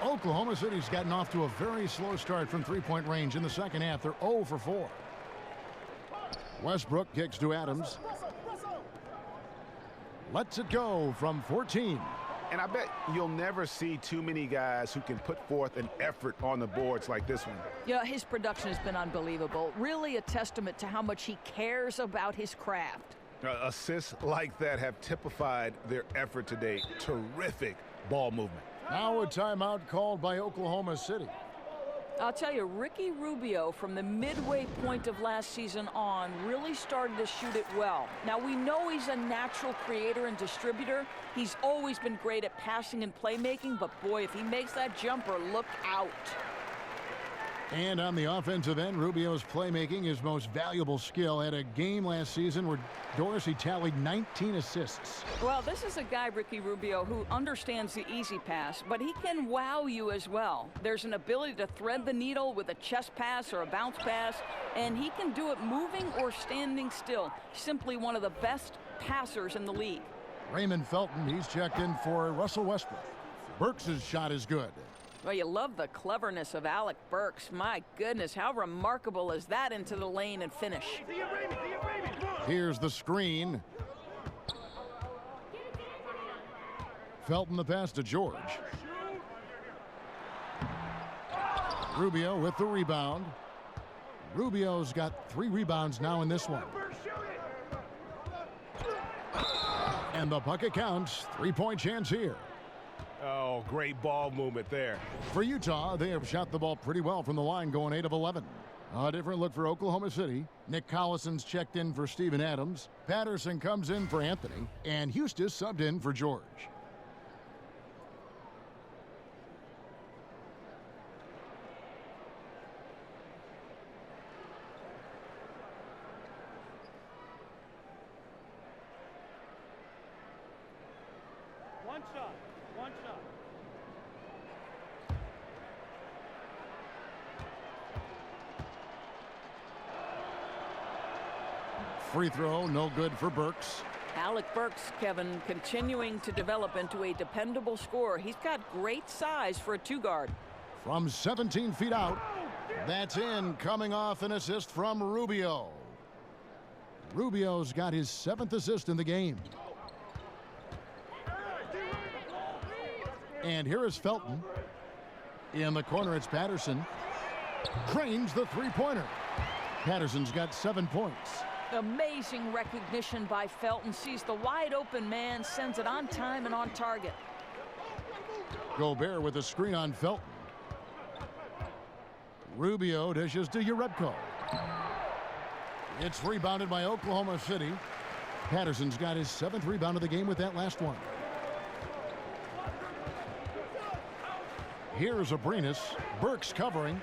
Oklahoma City's gotten off to a very slow start from three-point range in the second half. They're 0 for 4. Westbrook kicks to Adams. Lets it go from 14. And I bet you'll never see too many guys who can put forth an effort on the boards like this one. Yeah, his production has been unbelievable. Really a testament to how much he cares about his craft. Assists like that have typified their effort today. Terrific ball movement. Now a timeout called by Oklahoma City. I'll tell you, Ricky Rubio from the midway point of last season on really started to shoot it well. Now we know he's a natural creator and distributor. He's always been great at passing and playmaking, but boy, if he makes that jumper, look out. And on the offensive end, Rubio's playmaking, his most valuable skill. Had a game last season where Dorsey tallied 19 assists. Well, this is a guy, Ricky Rubio, who understands the easy pass, but he can wow you as well. There's an ability to thread the needle with a chest pass or a bounce pass, and he can do it moving or standing still. Simply one of the best passers in the league. Raymond Felton, he's checked in for Russell Westbrook. Burks' shot is good. Well, you love the cleverness of Alec Burks. My goodness, how remarkable is that into the lane and finish? Here's the screen. Felton the pass to George. Rubio with the rebound. Rubio's got 3 rebounds now in this one. And the bucket counts. 3-point chance here. Oh, great ball movement there. For Utah, they have shot the ball pretty well from the line, going 8 of 11. A different look for Oklahoma City. Nick Collison's checked in for Steven Adams. Patterson comes in for Anthony. And Eustace subbed in for George. One shot. Free throw, no good for Burks. Alec Burks, Kevin, continuing to develop into a dependable scorer. He's got great size for a 2-guard. From 17 feet out, that's in, coming off an assist from Rubio. Rubio's got his 7th assist in the game. And here is Felton. In the corner, it's Patterson. Drains the 3-pointer. Patterson's got 7 points. Amazing recognition by Felton. Sees the wide open man, sends it on time and on target. Gobert with a screen on Felton. Rubio dishes to Urebko. It's rebounded by Oklahoma City. Patterson's got his 7th rebound of the game with that last one. Here's Abrinas. Burks covering.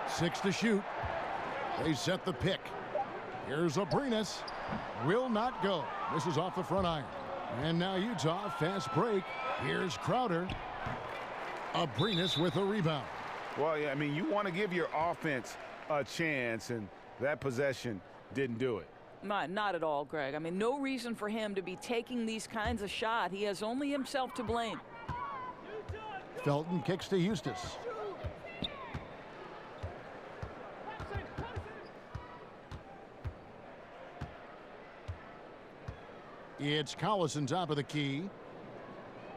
Six to shoot. They set the pick. Here's Abrinas. Will not go. This is off the front iron. And now Utah, fast break. Here's Crowder. Abrinas with a rebound. Well, yeah, I mean, you want to give your offense a chance, and that possession didn't do it. Not at all, Greg. I mean, no reason for him to be taking these kinds of shots. He has only himself to blame. Felton kicks to Eustace. It's Collison top of the key.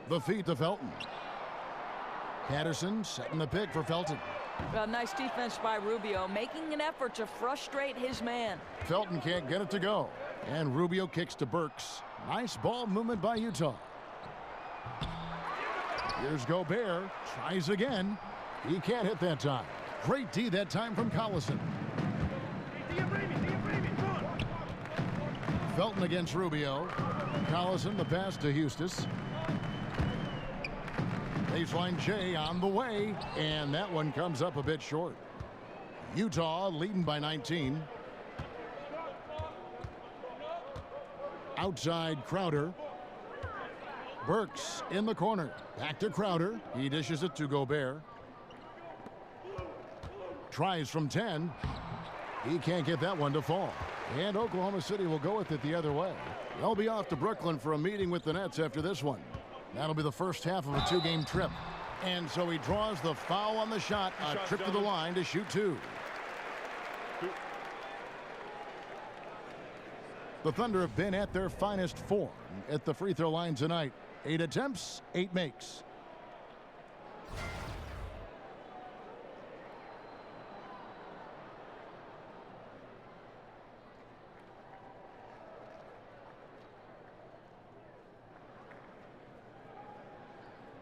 The feed to Felton. Patterson setting the pick for Felton. Well, nice defense by Rubio, making an effort to frustrate his man. Felton can't get it to go. And Rubio kicks to Burks. Nice ball movement by Utah. Here's Gobert. Tries again. He can't hit that time. Great D that time from Collison. Felton against Rubio. Collison the pass to Eustace. Baseline J on the way, and that one comes up a bit short. Utah leading by 19. Outside Crowder. Burks in the corner. Back to Crowder. He dishes it to Gobert. Tries from 10. He can't get that one to fall. And Oklahoma City will go with it the other way. They'll be off to Brooklyn for a meeting with the Nets after this one. That'll be the first half of a 2-game trip. And so he draws the foul on the shot. A trip to the line to shoot 2. The Thunder have been at their finest form at the free throw line tonight. 8 attempts, 8 makes.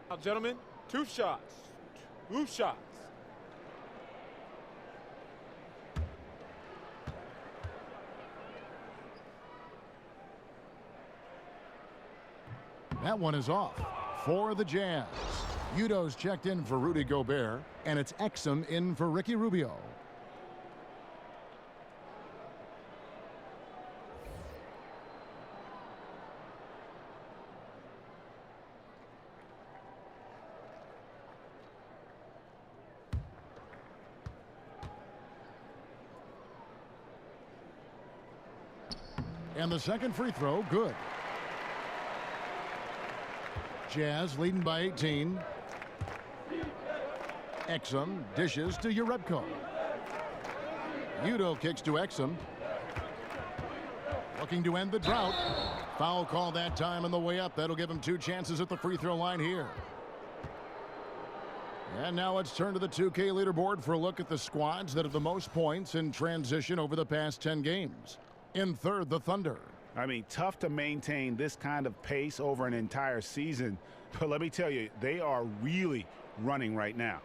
Now, gentlemen, 2 shots. 2 shots. That one is off for the Jazz. Udo's checked in for Rudy Gobert, and it's Exum in for Ricky Rubio. And the second free throw, good. Jazz leading by 18. Exum dishes to Urebko. Udo kicks to Exum. Looking to end the drought. Foul call that time on the way up. That'll give him 2 chances at the free throw line here. And now let's turn to the 2K leaderboard for a look at the squads that have the most points in transition over the past 10 games. In third, the Thunder. I mean, tough to maintain this kind of pace over an entire season. But let me tell you, they are really running right now.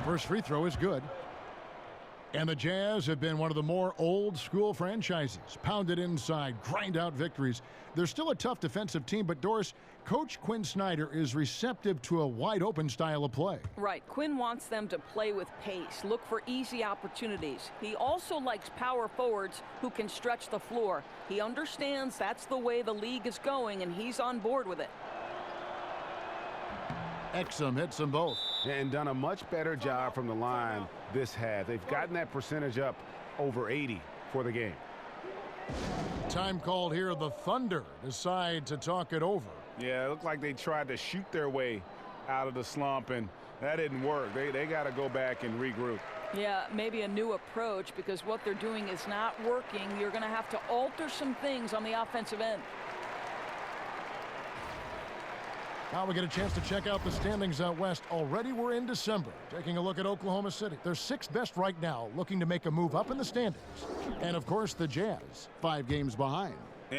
First free throw is good. And the Jazz have been one of the more old-school franchises. Pounded inside, grind out victories. They're still a tough defensive team, but Doris, Coach Quinn Snyder is receptive to a wide-open style of play. Right. Quinn wants them to play with pace, look for easy opportunities. He also likes power forwards who can stretch the floor. He understands that's the way the league is going, and he's on board with it. Exum hits them both. And done a much better job from the line this half. They've gotten that percentage up over 80 for the game. Time called here. The Thunder decide to talk it over. Yeah, it looked like they tried to shoot their way out of the slump, and that didn't work. They got to go back and regroup. Yeah, maybe a new approach, because what they're doing is not working. You're going to have to alter some things on the offensive end. Now we get a chance to check out the standings out west. Already we're in December. Taking a look at Oklahoma City. They're 6th best right now, looking to make a move up in the standings. And, of course, the Jazz, 5 games behind.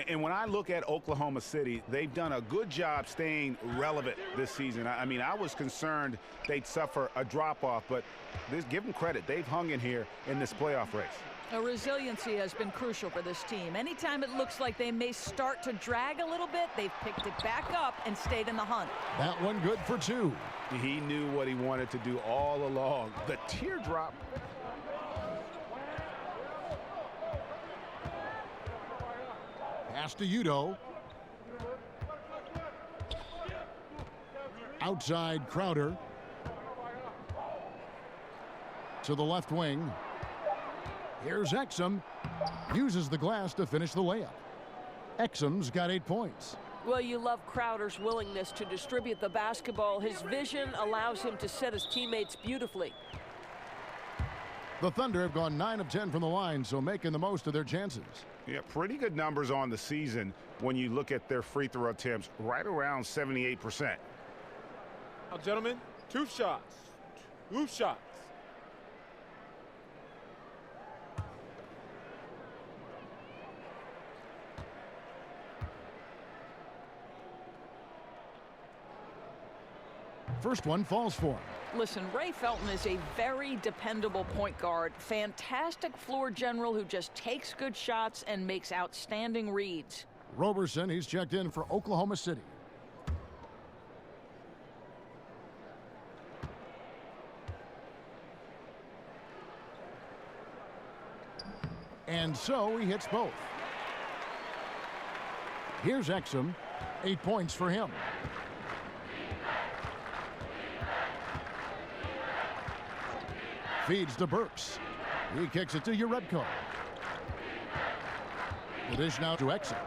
And when I look at Oklahoma City, they've done a good job staying relevant this season. I mean, I was concerned they'd suffer a drop-off, but give them credit. They've hung in here in this playoff race. Resiliency has been crucial for this team. Anytime it looks like they may start to drag a little bit, they've picked it back up and stayed in the hunt. That one good for 2. He knew what he wanted to do all along. The teardrop. Pass to Udo. Outside Crowder. To the left wing. Here's Exum. Uses the glass to finish the layup. Exum's got 8 points. Well, you love Crowder's willingness to distribute the basketball. His vision allows him to set his teammates beautifully. The Thunder have gone 9 of 10 from the line, so making the most of their chances. Yeah, pretty good numbers on the season when you look at their free throw attempts, right around 78%. Now, gentlemen, 2 shots. 2 shots. First one falls for him. Listen, Ray Felton is a very dependable point guard. Fantastic floor general who just takes good shots and makes outstanding reads. Roberson, he's checked in for Oklahoma City. And so he hits both. Here's Exum. 8 points for him. Feeds to Burks. He kicks it to Urebko. The dish now to Exum.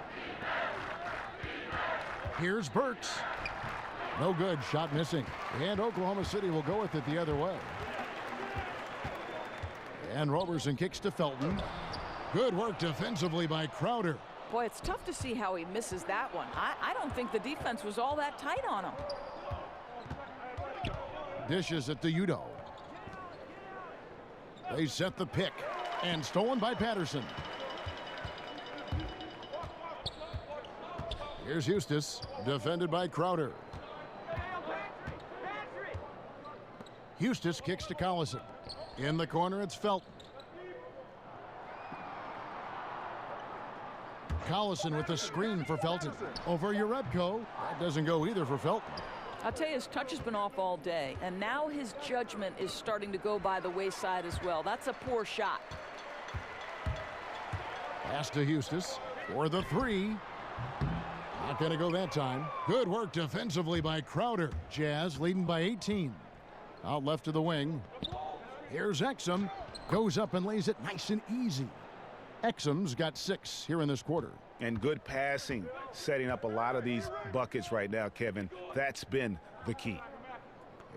Here's Burks. No good. Shot missing. And Oklahoma City will go with it the other way. And Roberson kicks to Felton. Good work defensively by Crowder. Boy, it's tough to see how he misses that one. I don't think the defense was all that tight on him. Dishes it to Udo. They set the pick. And stolen by Patterson. Here's Eustace. Defended by Crowder. Eustace kicks to Collison. In the corner, it's Felton. Collison with the screen for Felton. Over Urebko. That doesn't go either for Felton. I'll tell you, his touch has been off all day, and now his judgment is starting to go by the wayside as well. That's a poor shot. Pass to Eustace for the 3. Not going to go that time. Good work defensively by Crowder. Jazz leading by 18. Out left to the wing. Here's Exum. Goes up and lays it nice and easy. Exum's got 6 here in this quarter. And good passing, setting up a lot of these buckets right now, Kevin. That's been the key.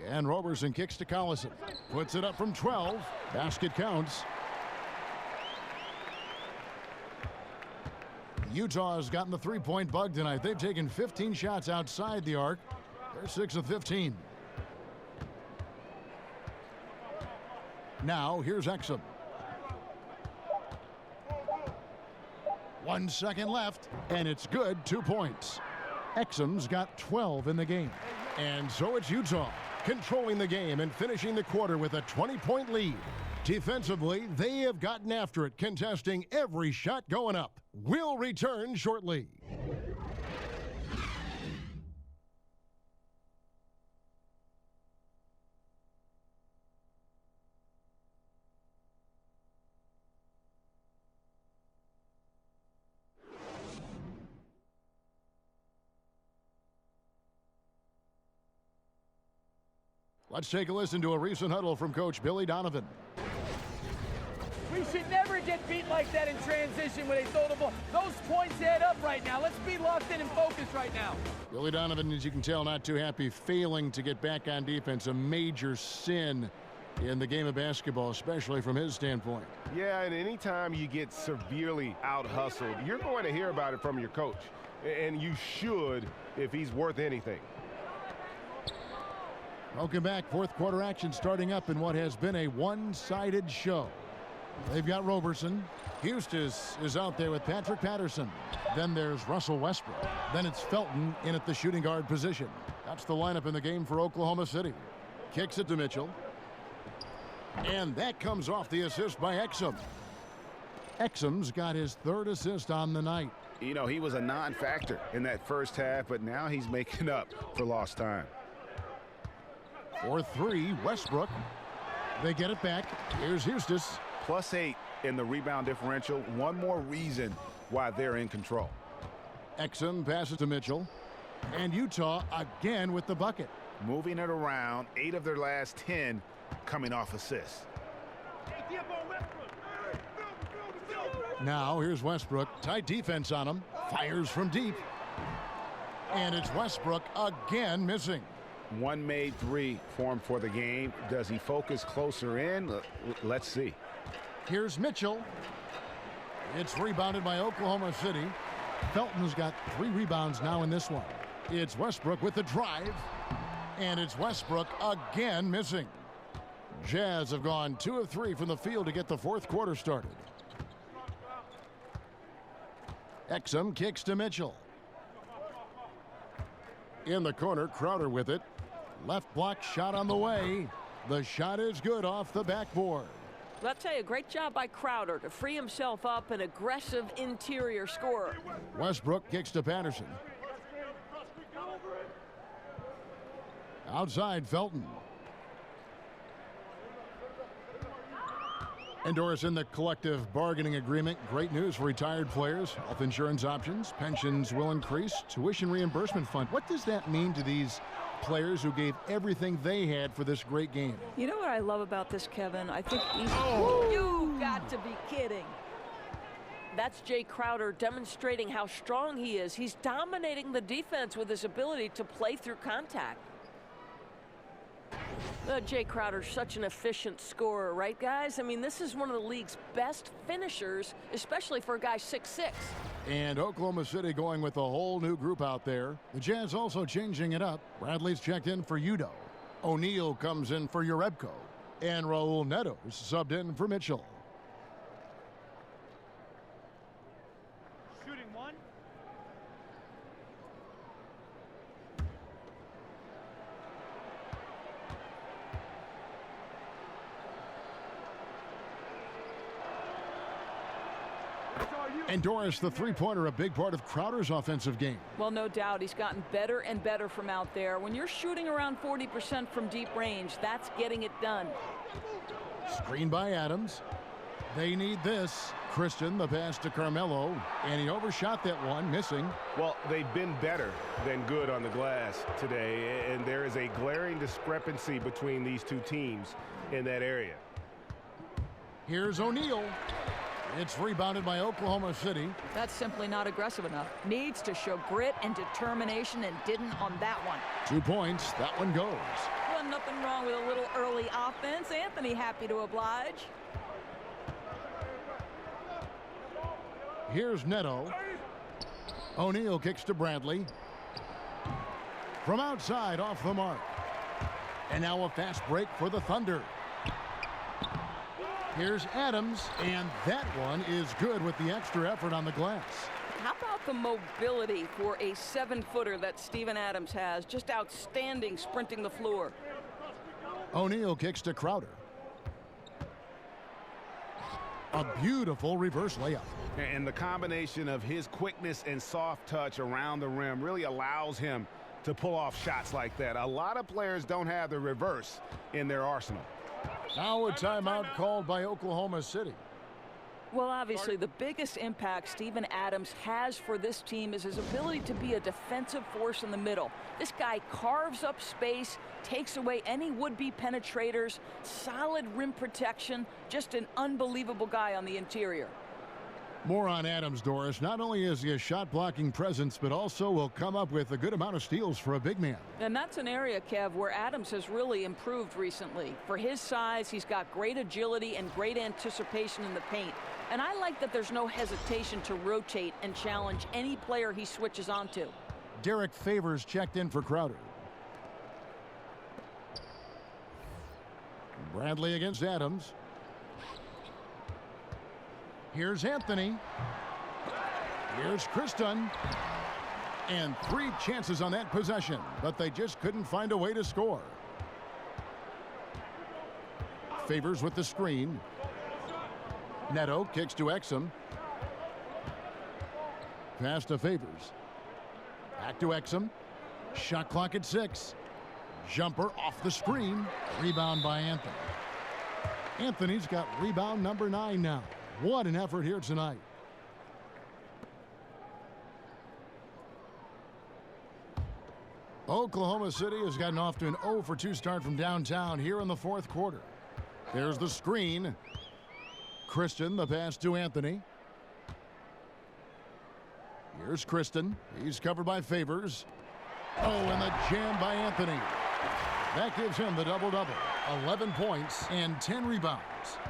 And Roberson kicks to Collison. Puts it up from 12. Basket counts. Utah has gotten the 3-point bug tonight. They've taken 15 shots outside the arc. They're 6 of 15. Now, here's Exum. 1 second left, and it's good. 2 points. Exum's got 12 in the game. And so it's Utah, controlling the game and finishing the quarter with a 20-point lead. Defensively, they have gotten after it, contesting every shot going up. We'll return shortly. Let's take a listen to a recent huddle from Coach Billy Donovan. We should never get beat like that in transition when they throw the ball. Those points add up right now. Let's be locked in and focused right now. Billy Donovan, as you can tell, not too happy failing to get back on defense. A major sin in the game of basketball, especially from his standpoint. Yeah, and anytime you get severely out-hustled, you're going to hear about it from your coach. And you should if he's worth anything. Welcome back. Fourth quarter action starting up in what has been a one-sided show. They've got Roberson. Eustace is out there with Patrick Patterson. Then there's Russell Westbrook. Then it's Felton in at the shooting guard position. That's the lineup in the game for Oklahoma City. Kicks it to Mitchell. And that comes off the assist by Exum. Exum's got his third assist on the night. You know, he was a non-factor in that first half, but now he's making up for lost time. For three, Westbrook. They get it back. Here's Eustace. +8 in the rebound differential. One more reason why they're in control. Exum passes to Mitchell. And Utah again with the bucket. Moving it around. 8 of their last 10 coming off assists. Now here's Westbrook. Tight defense on him. Fires from deep. And it's Westbrook again missing. One made 3 for him for the game. Does he focus closer in? Let's see. Here's Mitchell. It's rebounded by Oklahoma City. Felton's got 3 rebounds now in this one. It's Westbrook with the drive. And it's Westbrook again missing. Jazz have gone 2 of 3 from the field to get the fourth quarter started. Exum kicks to Mitchell. In the corner, Crowder with it. Left block shot on the way. The shot is good off the backboard. Well, I'll tell you, great job by Crowder to free himself up, an aggressive interior scorer. Westbrook kicks to Patterson. Outside, Felton. Endorse in the collective bargaining agreement. Great news for retired players. Health insurance options. Pensions will increase. Tuition reimbursement fund. What does that mean to these players who gave everything they had for this great game? You know what I love about this, Kevin? I think he's... You got to be kidding. That's Jay Crowder demonstrating how strong he is. He's dominating the defense with his ability to play through contact. Jay Crowder's such an efficient scorer, right, guys? I mean, this is one of the league's best finishers, especially for a guy 6'6". And Oklahoma City going with a whole new group out there. The Jazz also changing it up. Bradley's checked in for Udo. O'Neal comes in for Urebko. And Raul Neto's subbed in for Mitchell. Shooting one. And Doris, the three-pointer, a big part of Crowder's offensive game. Well, no doubt. He's gotten better and better from out there. When you're shooting around 40% from deep range, that's getting it done. Screen by Adams. They need this. Christian, the pass to Carmelo, and he overshot that one, missing. Well, they've been better than good on the glass today, and there is a glaring discrepancy between these two teams in that area. Here's O'Neal. It's rebounded by Oklahoma City. That's simply not aggressive enough. Needs to show grit and determination, and didn't on that one. 2 points. That one goes. Well, nothing wrong with a little early offense. Anthony happy to oblige. Here's Neto. O'Neal kicks to Bradley. From outside, off the mark. And now a fast break for the Thunder. Here's Adams, and that one is good with the extra effort on the glass. How about the mobility for a 7-footer that Steven Adams has? Just outstanding sprinting the floor. O'Neal kicks to Crowder. A beautiful reverse layup. And the combination of his quickness and soft touch around the rim really allows him to pull off shots like that. A lot of players don't have the reverse in their arsenal. Now a timeout called by Oklahoma City. Well, obviously, the biggest impact Steven Adams has for this team is his ability to be a defensive force in the middle. This guy carves up space, takes away any would-be penetrators, solid rim protection, just an unbelievable guy on the interior. More on Adams, Doris. Not only is he a shot-blocking presence, but also will come up with a good amount of steals for a big man. And that's an area, Kev, where Adams has really improved recently. For his size, he's got great agility and great anticipation in the paint. And I like that there's no hesitation to rotate and challenge any player he switches onto. Derek Favors checked in for Crowder. Bradley against Adams. Here's Anthony. Here's Kristen. And 3 chances on that possession, but they just couldn't find a way to score. Favors with the screen. Neto kicks to Exum. Pass to Favors. Back to Exum. Shot clock at 6. Jumper off the screen. Rebound by Anthony. Anthony's got rebound number 9 now. What an effort here tonight. Oklahoma City has gotten off to an 0 for 2 start from downtown here in the 4th quarter. There's the screen. Kristen, the pass to Anthony. Here's Kristen. He's covered by Favors. Oh, and the jam by Anthony. That gives him the double-double. 11 points and 10 rebounds.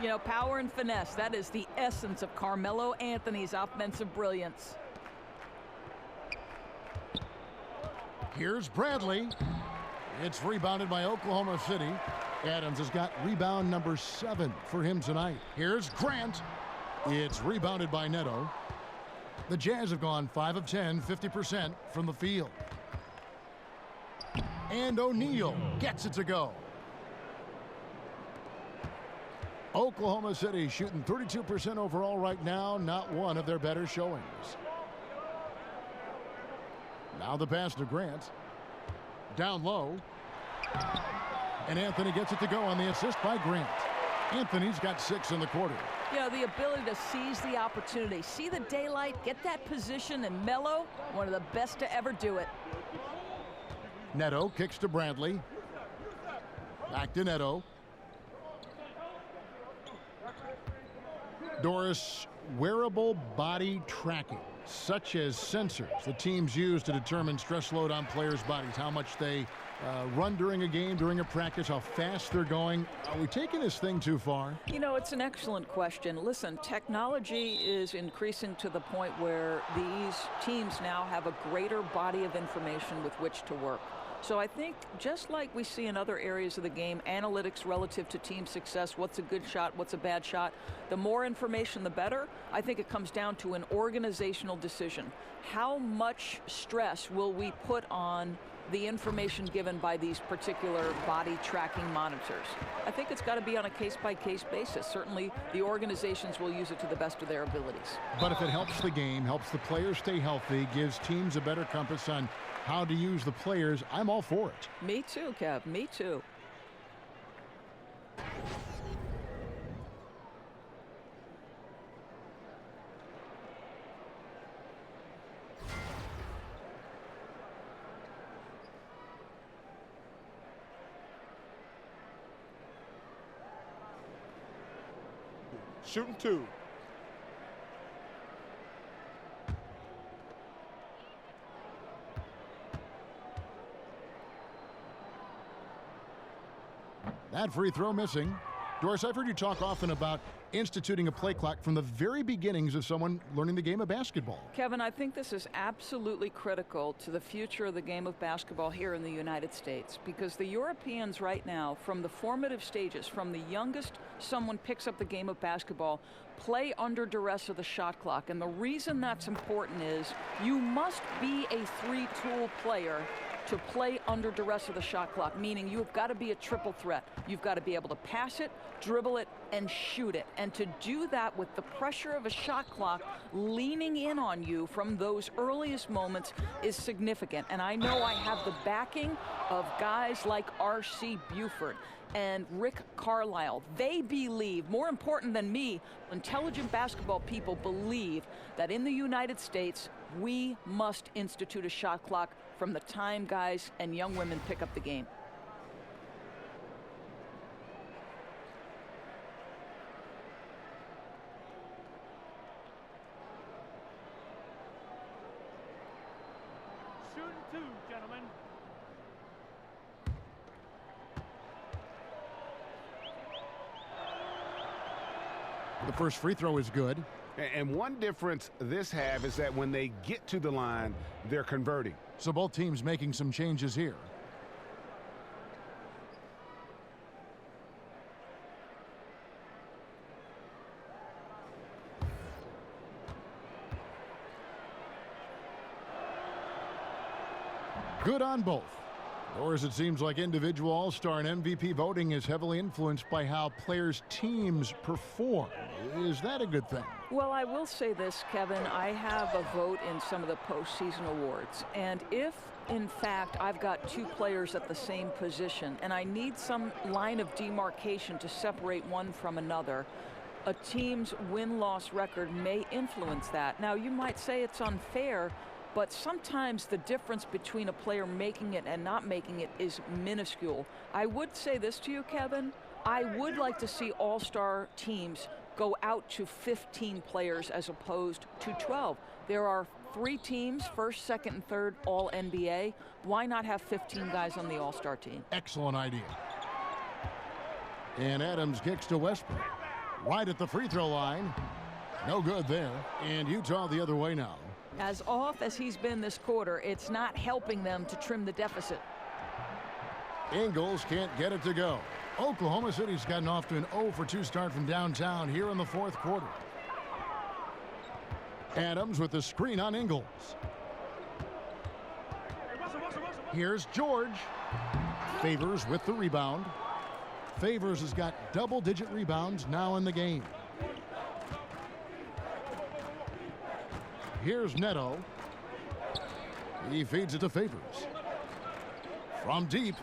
You know, power and finesse, that is the essence of Carmelo Anthony's offensive brilliance. Here's Bradley. It's rebounded by Oklahoma City. Adams has got rebound number 7 for him tonight. Here's Grant. It's rebounded by Neto. The Jazz have gone 5 of 10, 50% from the field. And O'Neal gets it to go. Oklahoma City shooting 32% overall right now, not one of their better showings. Now the pass to Grant. Down low. And Anthony gets it to go on the assist by Grant. Anthony's got 6 in the quarter. You know, the ability to seize the opportunity, see the daylight, get that position, and Melo, one of the best to ever do it. Neto kicks to Bradley. Back to Neto. Doris, wearable body tracking, such as sensors the teams use to determine stress load on players' bodies, how much they run during a game, during a practice, how fast they're going. Are we taking this thing too far? You know, it's an excellent question. Listen, technology is increasing to the point where these teams now have a greater body of information with which to work. So I think just like we see in other areas of the game, analytics relative to team success, what's a good shot, what's a bad shot, the more information, the better. I think it comes down to an organizational decision. How much stress will we put on the information given by these particular body tracking monitors? I think it's got to be on a case-by-case basis. Certainly, the organizations will use it to the best of their abilities. But if it helps the game, helps the players stay healthy, gives teams a better compass on how to use the players, I'm all for it. Me too, Kev. Me too. Shooting 2. That free throw missing. Doris, I've heard you talk often about instituting a play clock from the very beginnings of someone learning the game of basketball. Kevin, I think this is absolutely critical to the future of the game of basketball here in the United States, because the Europeans right now, from the formative stages, from the youngest someone picks up the game of basketball, play under duress of the shot clock. And the reason that's important is you must be a three-tool player to play under duress of the shot clock, meaning you've got to be a triple threat. You've got to be able to pass it, dribble it, and shoot it. And to do that with the pressure of a shot clock leaning in on you from those earliest moments is significant. And I know I have the backing of guys like R.C. Buford and Rick Carlisle. They believe, more important than me, intelligent basketball people believe that in the United States, we must institute a shot clock from the time guys and young women pick up the game. shooting 2, gentlemen. The first free throw is good. And one difference this half is that when they get to the line, they're converting. So both teams making some changes here. Good on both. Or as it seems like individual all-star and MVP voting is heavily influenced by how players' teams perform. Is that a good thing? Well, I will say this, Kevin. I have a vote in some of the postseason awards. And if, in fact, I've got 2 players at the same position and I need some line of demarcation to separate one from another, a team's win-loss record may influence that. Now, you might say it's unfair, but sometimes the difference between a player making it and not making it is minuscule. I would say this to you, Kevin. I would like to see all-star teams go out to 15 players as opposed to 12. There are 3 teams, first, second, and third, all NBA. Why not have 15 guys on the all-star team? Excellent idea. And Adams kicks to Westbrook. Right at the free throw line. No good there. And Utah the other way now. As off as he's been this quarter, it's not helping them to trim the deficit. Ingles can't get it to go. Oklahoma City's gotten off to an 0-for-2 start from downtown here in the fourth quarter. Adams with the screen on Ingles. Here's George. Favors with the rebound. Favors has got double-digit rebounds now in the game. Here's Neto. He feeds it to Favors. From deep.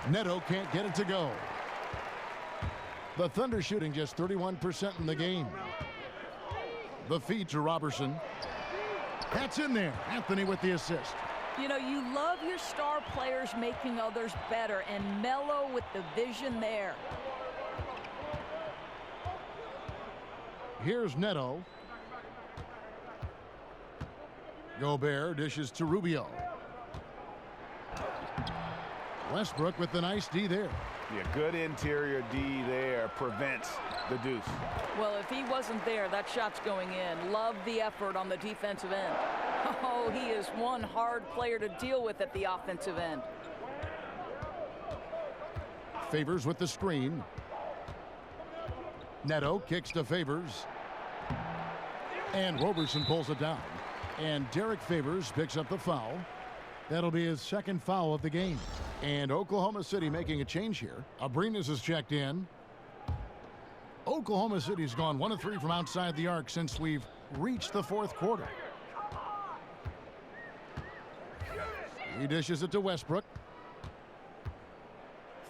Neto can't get it to go. The Thunder shooting just 31% in the game. The feed to Robertson. That's in there. Anthony with the assist. You know, you love your star players making others better, and Melo with the vision there. Here's Neto. Gobert dishes to Rubio. Westbrook with the nice D there. Yeah, good interior D there prevents the deuce. Well, if he wasn't there, that shot's going in. Love the effort on the defensive end. Oh, he is one hard player to deal with at the offensive end. Favors with the screen. Neto kicks to Favors. And Robertson pulls it down. And Derek Favors picks up the foul. That'll be his second foul of the game. And Oklahoma City making a change here. Abrinas has checked in. Oklahoma City's gone 1 of 3 from outside the arc since we've reached the fourth quarter. He dishes it to Westbrook.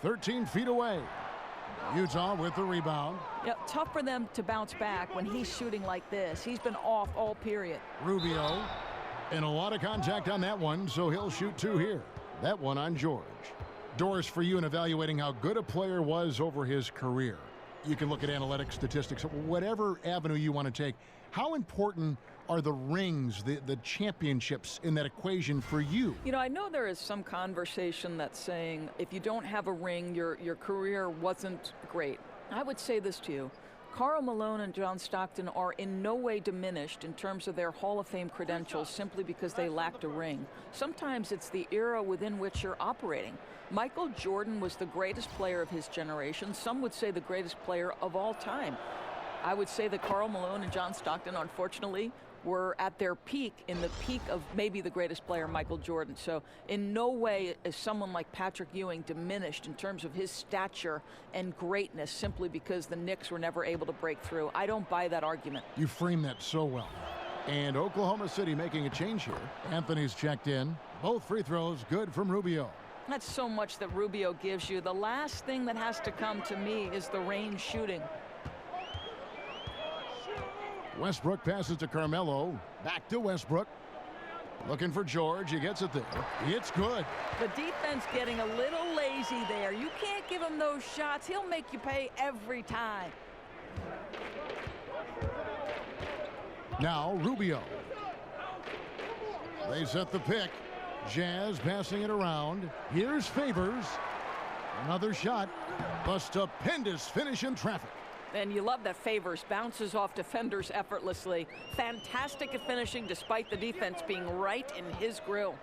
13 feet away. Utah with the rebound. Yeah, tough for them to bounce back when he's shooting like this. He's been off all period. Rubio. And a lot of contact on that one, so he'll shoot 2 here. That one on George. Doors for you in evaluating how good a player was over his career. You can look at analytics, statistics, whatever avenue you want to take. How important are the rings, the championships in that equation for you? You know, I know there is some conversation that's saying if you don't have a ring, your career wasn't great. I would say this to you. Karl Malone and John Stockton are in no way diminished in terms of their Hall of Fame credentials simply because they lacked a ring. Sometimes it's the era within which you're operating. Michael Jordan was the greatest player of his generation. Some would say the greatest player of all time. I would say that Karl Malone and John Stockton, unfortunately, were at their peak, in the peak of maybe the greatest player, Michael Jordan. So in no way is someone like Patrick Ewing diminished in terms of his stature and greatness simply because the Knicks were never able to break through. I don't buy that argument. You frame that so well. And Oklahoma City making a change here. Anthony's checked in. Both free throws good from Rubio. That's so much that Rubio gives you. The last thing that has to come to me is the range shooting. Westbrook passes to Carmelo. Back to Westbrook. Looking for George. He gets it there. It's good. The defense getting a little lazy there. You can't give him those shots. He'll make you pay every time. Now Rubio. They set the pick. Jazz passing it around. Here's Favors. Another shot. A stupendous finish in traffic. And you love that Favors bounces off defenders effortlessly. Fantastic at finishing despite the defense being right in his grill.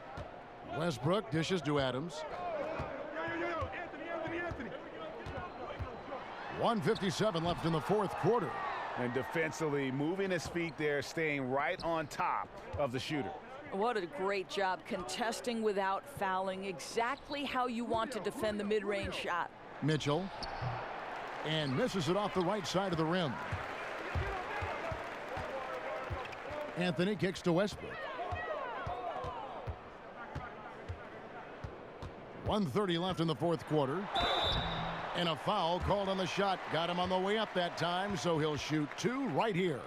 Westbrook dishes to Adams. 1:57 left in the fourth quarter. And defensively, moving his feet there, staying right on top of the shooter. What a great job contesting without fouling. Exactly how you want to defend the mid-range shot. Mitchell. And misses it off the right side of the rim. Anthony kicks to Westbrook. 1:30 left in the fourth quarter. And a foul called on the shot. Got him on the way up that time, so he'll shoot two right here.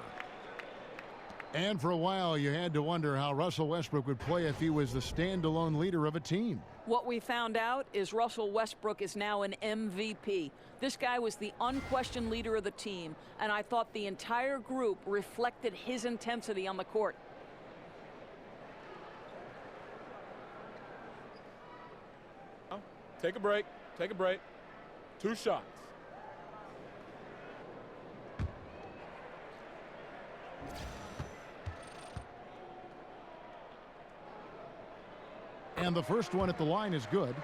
And for a while, you had to wonder how Russell Westbrook would play if he was the standalone leader of a team. What we found out is Russell Westbrook is now an MVP. This guy was the unquestioned leader of the team, and I thought the entire group reflected his intensity on the court. Take a break. Take a break. 2 shots. And the first one at the line is good.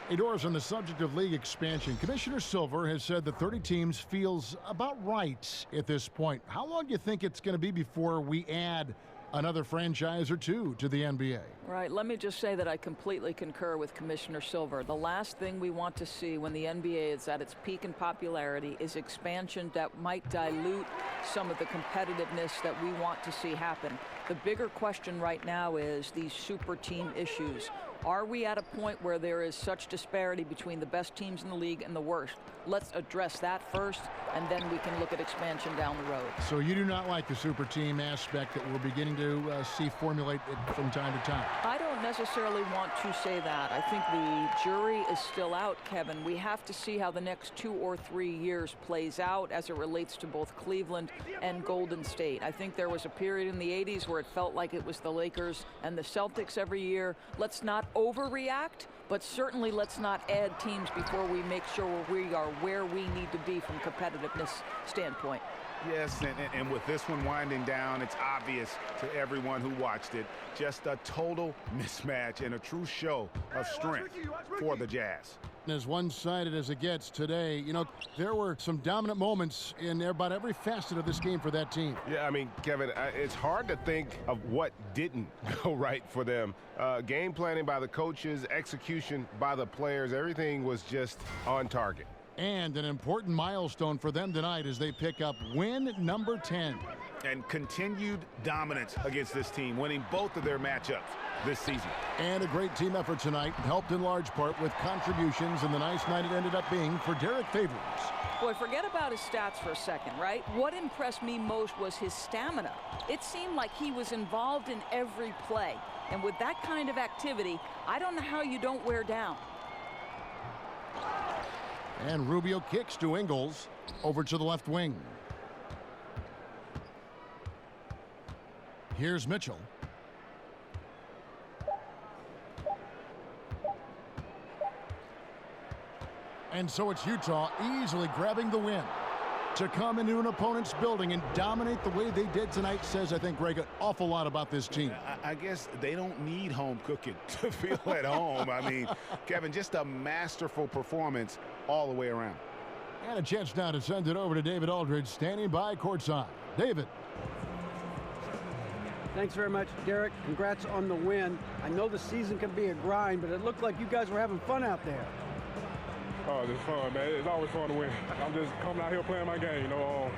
Hey, Doris, on the subject of league expansion, Commissioner Silver has said that 30 teams feels about right at this point. How long do you think it's going to be before we add another franchise or two to the NBA? Right. Let me just say that I completely concur with Commissioner Silver. The last thing we want to see when the NBA is at its peak in popularity is expansion that might dilute some of the competitiveness that we want to see happen. The bigger question right now is these super team issues. Are we at a point where there is such disparity between the best teams in the league and the worst? Let's address that first, and then we can look at expansion down the road. So you do not like the super team aspect that we're beginning to see formulate from time to time? I don't necessarily want to say that. I think the jury is still out, Kevin. We have to see how the next 2 or 3 years plays out as it relates to both Cleveland and Golden State. I think there was a period in the 80s where it felt like it was the Lakers and the Celtics every year. Let's not overreact, but certainly let's not add teams before we make sure we are where we need to be from competitiveness standpoint. Yes, and with this one winding down, it's obvious to everyone who watched it, just a total mismatch and a true show of strength for the Jazz. As one-sided as it gets today, you know, there were some dominant moments in about every facet of this game for that team. Yeah, I mean, Kevin, it's hard to think of what didn't go right for them. Game planning by the coaches, execution by the players, everything was just on target. And an important milestone for them tonight as they pick up win number 10. And continued dominance against this team, winning both of their matchups this season. And a great team effort tonight, helped in large part with contributions, and the nice night it ended up being for Derek Favors. Boy, forget about his stats for a second, right? What impressed me most was his stamina. It seemed like he was involved in every play. And with that kind of activity, I don't know how you don't wear down. And Rubio kicks to Ingles over to the left wing. Here's Mitchell. And so it's Utah easily grabbing the win. To come into an opponent's building and dominate the way they did tonight says, I think, Greg, an awful lot about this team. I guess they don't need home cooking to feel at home. I mean, Kevin, just a masterful performance all the way around. And a chance now to send it over to David Aldridge, standing by courtside. David. Thanks very much, Derek. Congrats on the win. I know the season can be a grind, but it looked like you guys were having fun out there. Oh, it's fun, man. It's always fun to win. I'm just coming out here playing my game. You know,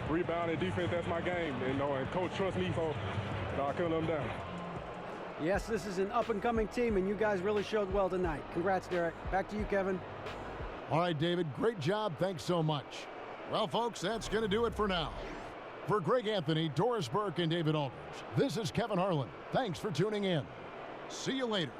rebound and defense, that's my game. You know, and coach trusts me, so I couldn't let him down. Yes, this is an up-and-coming team, and you guys really showed well tonight. Congrats, Derek. Back to you, Kevin. All right, David, great job. Thanks so much. Well, folks, that's going to do it for now. For Greg Anthony, Doris Burke, and David Aldridge, this is Kevin Harlan. Thanks for tuning in. See you later.